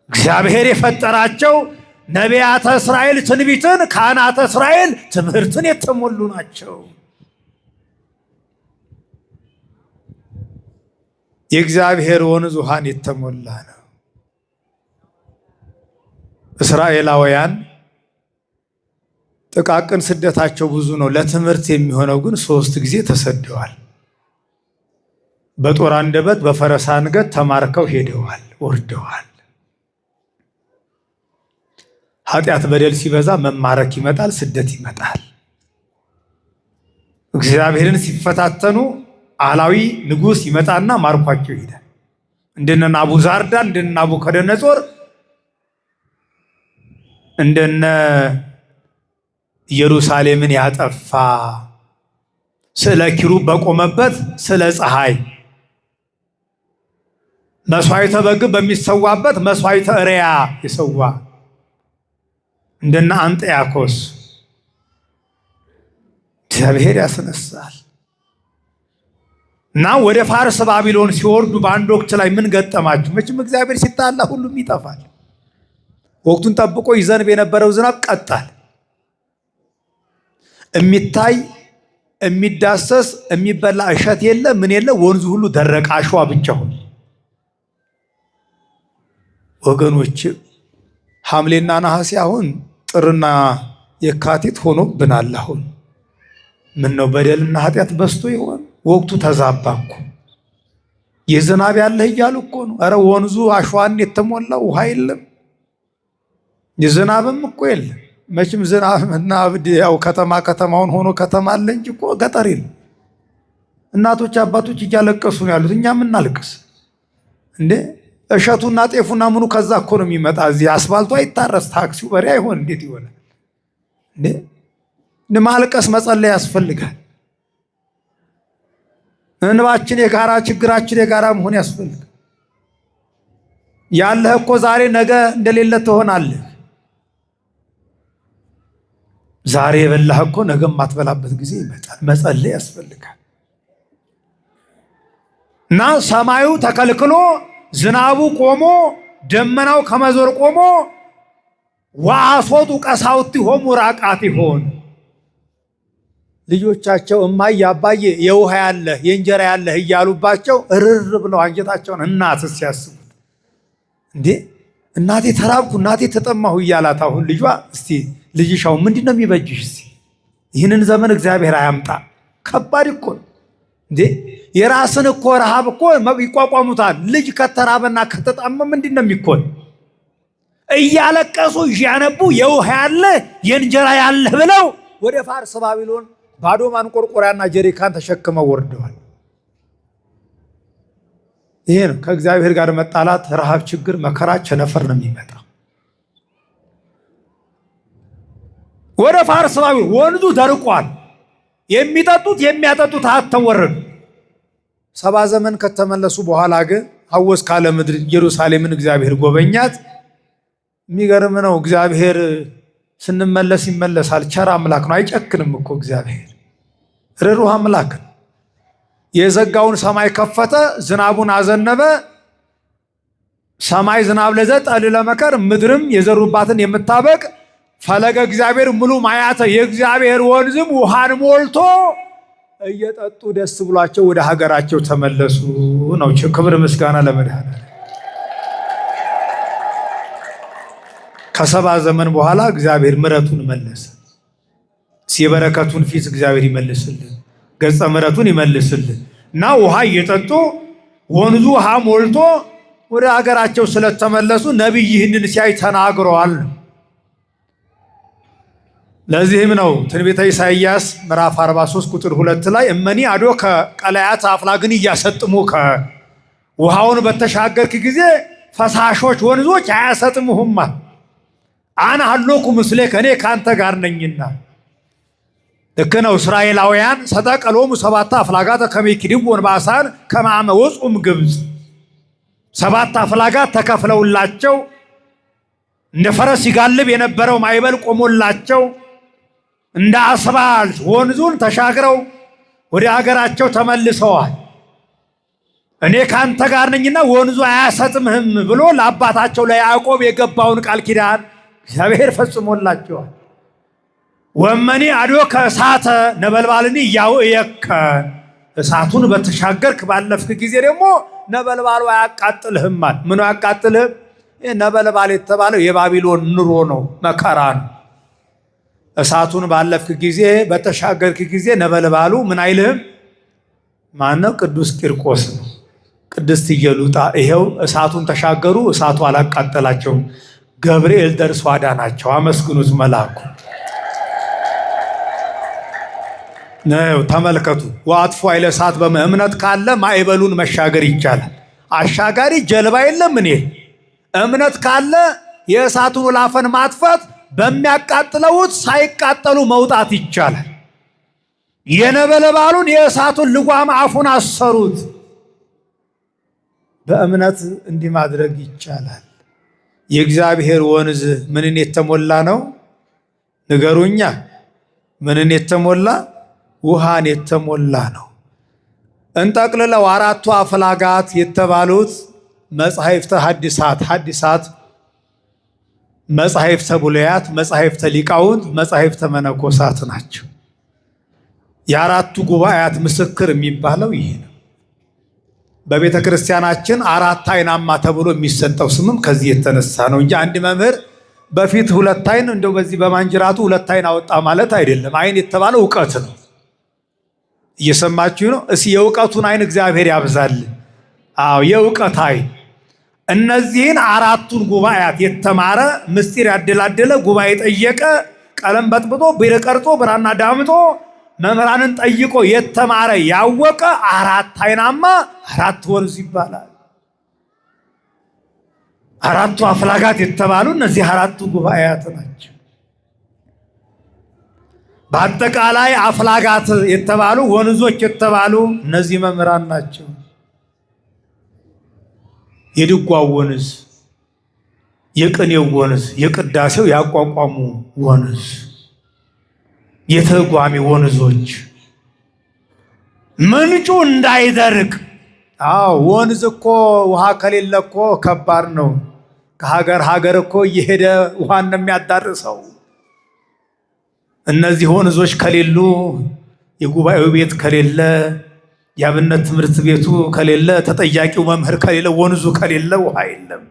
እግዚአብሔር የፈጠራቸው ነቢያተ እስራኤል ትንቢትን፣ ካህናተ እስራኤል ትምህርትን የተሞሉ ናቸው። የእግዚአብሔር ወንዝ ውሃን የተሞላ ነው። እስራኤላውያን ጥቃቅን ስደታቸው ብዙ ነው። ለትምህርት የሚሆነው ግን 3 ጊዜ ተሰደዋል። በጦር አንደበት በፈረስ አንገት ተማርከው ሄደዋል፣ ወርደዋል። ኃጢአት በደል ሲበዛ መማረክ ይመጣል፣ ስደት ይመጣል። እግዚአብሔርን ሲፈታተኑ አላዊ ንጉሥ ይመጣና ማርኳቸው ይሄዳል። እንደነ ናቡዛርዳን እንደነ ናቡከደነጾር እንደነ ኢየሩሳሌምን ያጠፋ ስለ ኪሩብ በቆመበት ስለ ፀሐይ መስዋዕተ በግ በሚሰዋበት መስዋዕተ እሪያ የሰዋ እንደነ አንጥያኮስ እግዚአብሔር ያስነሳል። እና ወደ ፋርስ ባቢሎን ሲወርዱ በአንድ ወቅት ላይ ምን ገጠማችሁ? መቼም እግዚአብሔር ሲጣላ ሁሉም ይጠፋል። ወቅቱን ጠብቆ ይዘንብ የነበረው ዝናብ ቀጣል። የሚታይ የሚዳሰስ የሚበላ እሸት የለ ምን የለ፣ ወንዙ ሁሉ ደረቀ፣ አሸዋ ብቻ ሆነ። ወገኖች ሐምሌና ነሐሴ አሁን ጥርና የካቲት ሆኖብናል። አሁን ምን ነው በደልና ኃጢአት በዝቶ ይሆን? ወቅቱ ተዛባኩ። የዝናብ ያለህ እያሉ እኮ ነው። ኧረ ወንዙ አሸዋን የተሞላው ውሃ የለም፣ የዝናብም እኮ የለም። መቼም ዝናብና ያው ከተማውን ሆኖ ከተማ አለ እንጂ እኮ ገጠር የለም። እናቶች አባቶች እያለቀሱ ነው ያሉት። እኛ ምን እናልቅስ እንዴ? እሸቱና ጤፉና ምኑ ከዛ እኮ ነው የሚመጣ። እዚህ አስፋልቱ አይታረስ፣ ታክሲው በሬ አይሆን፣ እንዴት ይሆናል እንዴ? ማልቀስ መጸለይ ያስፈልጋል። እንባችን የጋራ ችግራችን የጋራ መሆን ያስፈልጋል። ያለህ እኮ ዛሬ ነገ እንደሌለ ትሆናለህ። ዛሬ የበላህ እኮ ነገ የማትበላበት ጊዜ ይመጣል። መጸለይ ያስፈልጋል። እና ሰማዩ ተከልክሎ ዝናቡ ቆሞ ደመናው ከመዞር ቆሞ ወአሶጡ ቀሳውቲሆሙ ራቃቲሆሙ ልጆቻቸው እማዬ አባዬ የውሃ ያለህ የእንጀራ ያለህ እያሉባቸው እርር ብለው አንጀታቸውን እናት ሲያስቡት እንዴ እናቴ ተራብኩ እናቴ ተጠማሁ እያላት አሁን ልጇ እስቲ ልጅሻው ምንድን ነው የሚበጅሽ? እስቲ ይህንን ዘመን እግዚአብሔር አያምጣ። ከባድ እኮ እንዴ! የራስን እኮ ረሃብ እኮ ይቋቋሙታል። ልጅ ከተራበና ከተጣመ ምንድን ነው የሚኮን? እያለቀሱ እያነቡ የውሃ ያለህ የእንጀራ ያለህ ብለው ወደ ፋርስ ባቢሎን ባዶ ማንቆርቆሪያና ጀሪካን ተሸክመው ወርደዋል። ይሄ ነው ከእግዚአብሔር ጋር መጣላት፣ ረሃብ፣ ችግር፣ መከራ፣ ቸነፈር ነው የሚመጣ። ወደ ፋርስ ባቢሎን ወንዙ ደርቋል። የሚጠጡት የሚያጠጡት አጥተው ወረዱ። 70 ዘመን ከተመለሱ በኋላ ግን ሐወስ ካለ ምድር ኢየሩሳሌምን እግዚአብሔር ጎበኛት። የሚገርም ነው። እግዚአብሔር ስንመለስ ይመለሳል። ቸር አምላክ ነው። አይጨክንም እኮ እግዚአብሔር ርኅሩህ አምላክ ነው። የዘጋውን ሰማይ ከፈተ፣ ዝናቡን አዘነበ። ሰማይ ዝናብ ለዘ ጠል ለመከር፣ ምድርም የዘሩባትን የምታበቅ ፈለገ እግዚአብሔር ሙሉ ማያተ የእግዚአብሔር ወንዝም ውሃን ሞልቶ እየጠጡ ደስ ብሏቸው ወደ ሀገራቸው ተመለሱ ነው። ክብር ምስጋና ለመድኃኔዓለም። ከ70 ዘመን በኋላ እግዚአብሔር ምሕረቱን መለሰ። የበረከቱን ፊት እግዚአብሔር ይመልስልን፣ ገጸ ምሕረቱን ይመልስልን እና ውሃ እየጠጡ ወንዙ ውሃ ሞልቶ ወደ ሀገራቸው ስለተመለሱ ነቢይ ይህንን ሲያይ ተናግረዋል። ለዚህም ነው ትንቢተ ኢሳይያስ ምዕራፍ 43 ቁጥር 2 ላይ እመኒ አዶ ከቀላያት አፍላግን እያሰጥሙ ውሃውን በተሻገርክ ጊዜ ፈሳሾች ወንዞች አያሰጥሙህማ አነ ሀሎኩ ምስሌከ እኔ ካንተ ጋር ነኝና። ልክ ነው። እስራኤላውያን ሰጠቀሎሙ 7 አፍላጋተ ከመ ይክድወን በአሳን ከመ አመ ወፁም ግብፅ 7 አፍላጋት ተከፍለውላቸው እንደ ፈረስ ይጋልብ የነበረው ማዕበል ቆሞላቸው እንደ አስባል ወንዙን ተሻግረው ወደ ሀገራቸው ተመልሰዋል። እኔ ካንተ ጋር ነኝና ወንዙ አያሰጥምህም ብሎ ለአባታቸው ለያዕቆብ የገባውን ቃል ኪዳን እግዚአብሔር ፈጽሞላቸዋል። ወመኒ አዶ ከእሳተ ነበልባልኒ ያውየከ እሳቱን በተሻገርክ ባለፍክ ጊዜ ደግሞ ነበልባሉ አያቃጥልህም። ምኑ አያቃጥልህም? ነበልባል የተባለው የባቢሎን ኑሮ ነው፣ መከራ ነው። እሳቱን ባለፍክ ጊዜ በተሻገርክ ጊዜ ነበልባሉ ምን አይልህም? ማነው? ቅዱስ ቂርቆስ ነው፣ ቅድስት ኢየሉጣ። ይሄው እሳቱን ተሻገሩ፣ እሳቱ አላቃጠላቸውም። ገብርኤል ደርሶ አዳናቸው። አመስግኑት መልአኩ ነው። ተመልከቱ። ወአጥፎ ኃይለ እሳት እምነት ካለ ማዕበሉን መሻገር ይቻላል። አሻጋሪ ጀልባ የለም። እኔ እምነት ካለ የእሳቱን ወላፈን ማጥፋት በሚያቃጥለውት ሳይቃጠሉ መውጣት ይቻላል። የነበልባሉን የእሳቱን ልጓም አፉን አሰሩት። በእምነት እንዲህ ማድረግ ይቻላል። የእግዚአብሔር ወንዝ ምንን የተሞላ ነው? ንገሩኛ። ምንን የተሞላ? ውሃን የተሞላ ነው። እንጠቅልለው። አራቱ አፍላጋት የተባሉት መጻሕፍተ ሐዲሳት፣ መጻሕፍተ ብሉያት፣ መጻሕፍተ ሊቃውንት፣ መጻሕፍተ መነኮሳት ናቸው። የአራቱ ጉባኤያት ምስክር የሚባለው ይሄ ነው። በቤተ ክርስቲያናችን አራት አይናማ ተብሎ የሚሰጠው ስምም ከዚህ የተነሳ ነው እንጂ አንድ መምህር በፊት ሁለት አይን እንደው በዚህ በማንጅራቱ ሁለት አይን አወጣ ማለት አይደለም። አይን የተባለው እውቀት ነው። እየሰማችሁ ነው? እስኪ የእውቀቱን አይን እግዚአብሔር ያብዛል። አዎ የእውቀት አይን። እነዚህን አራቱን ጉባኤያት የተማረ ምስጢር ያደላደለ ጉባኤ ጠየቀ፣ ቀለም በጥብጦ ብዕር ቀርጾ ብራና ዳምጦ መምህራንን ጠይቆ የተማረ ያወቀ አራት አይናማ አራት ወንዝ ይባላል። አራቱ አፍላጋት የተባሉ እነዚህ አራቱ ጉባኤያት ናቸው። በአጠቃላይ አፍላጋት የተባሉ ወንዞች የተባሉ እነዚህ መምህራን ናቸው። የድጓው ወንዝ፣ የቅኔው ወንዝ፣ የቅዳሴው ያቋቋሙ ወንዝ፣ የተጓሚ ወንዞች ምንጩ እንዳይደርቅ። አዎ ወንዝ እኮ ውሃ ከሌለ እኮ ከባድ ነው። ከሀገር እኮ እየሄደ ውሃን ነው የሚያዳርሰው። እነዚህ ወንዞች ከሌሉ፣ የጉባኤው ቤት ከሌለ፣ የአብነት ትምህርት ቤቱ ከሌለ፣ ተጠያቂው መምህር ከሌለ፣ ወንዙ ከሌለ ውሃ የለም።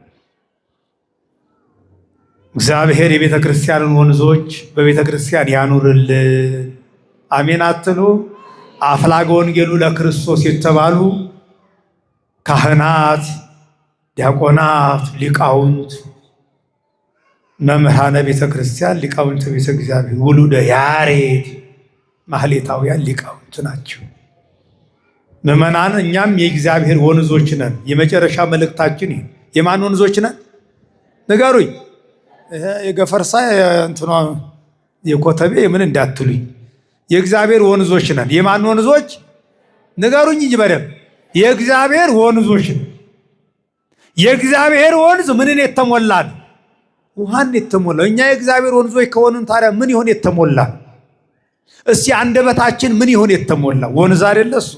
እግዚአብሔር የቤተ ክርስቲያንን ወንዞች በቤተ ክርስቲያን ያኑርልን። አሜን አትሉ? አፍላገ ወንጌሉ ለክርስቶስ የተባሉ ካህናት፣ ዲያቆናት፣ ሊቃውንት፣ መምህራነ ቤተ ክርስቲያን፣ ሊቃውንተ ቤተ እግዚአብሔር፣ ውሉደ ያሬድ፣ ማህሌታውያን ሊቃውንት ናቸው። ምዕመናን እኛም የእግዚአብሔር ወንዞች ነን። የመጨረሻ መልእክታችን ይሄ። የማን ወንዞች ነን? ንገሩኝ። የገፈርሳ እንትኗ የኮተቤ ምን እንዳትሉኝ። የእግዚአብሔር ወንዞች ነን። የማን ወንዞች? ንገሩኝ እንጂ በደምብ። የእግዚአብሔር ወንዞች ነን። የእግዚአብሔር ወንዝ ምንን የተሞላ ነው? ውሃን የተሞላ። እኛ የእግዚአብሔር ወንዞች ከሆኑን ታዲያ ምን ይሆን የተሞላ? እስቲ አንደበታችን ምን ይሆን የተሞላ? ወንዝ አይደለ እሱ?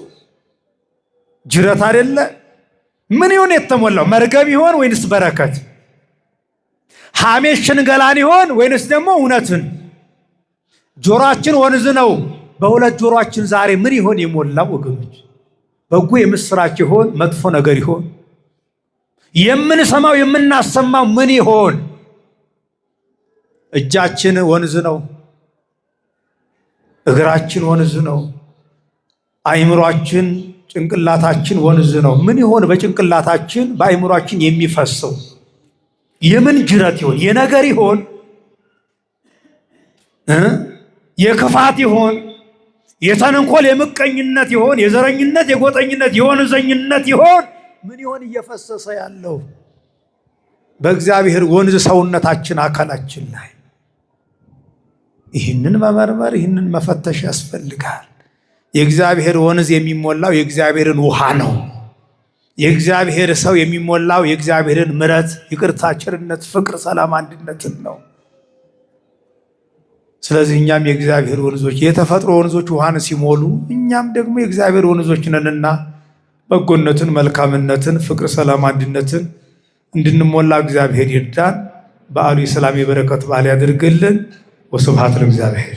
ጅረት አይደለ? ምን ይሆን የተሞላው? መርገም ይሆን ወይንስ በረከት? ሐሜት ሽንገላን ይሆን ወይንስ ደግሞ እውነትን? ጆሮአችን ወንዝ ነው። በሁለት ጆሮአችን ዛሬ ምን ይሆን የሞላው ወገኖች? በጎ የምስራች ይሆን? መጥፎ ነገር ይሆን? የምንሰማው የምናሰማው ምን ይሆን? እጃችን ወንዝ ነው። እግራችን ወንዝ ነው። አእምሯችን፣ ጭንቅላታችን ወንዝ ነው። ምን ይሆን በጭንቅላታችን በአእምሯችን የሚፈሰው? የምን ጅረት ይሆን? የነገር ይሆን? የክፋት ይሆን? የተንኮል የምቀኝነት ይሆን? የዘረኝነት፣ የጎጠኝነት፣ የወንዘኝነት ይሆን? ምን ይሆን እየፈሰሰ ያለው? በእግዚአብሔር ወንዝ ሰውነታችን፣ አካላችን ላይ ይህንን መመርመር፣ ይህንን መፈተሽ ያስፈልጋል። የእግዚአብሔር ወንዝ የሚሞላው የእግዚአብሔርን ውሃ ነው። የእግዚአብሔር ሰው የሚሞላው የእግዚአብሔርን ምሕረት፣ ይቅርታ፣ ቸርነት፣ ፍቅር፣ ሰላም፣ አንድነትን ነው። ስለዚህ እኛም የእግዚአብሔር ወንዞች፣ የተፈጥሮ ወንዞች ውሃን ሲሞሉ እኛም ደግሞ የእግዚአብሔር ወንዞች ነንና በጎነትን፣ መልካምነትን፣ ፍቅር፣ ሰላም፣ አንድነትን እንድንሞላ እግዚአብሔር ይርዳን። በዓሉ የሰላም የበረከት በዓል ያድርግልን። ወስብሐት ለእግዚአብሔር።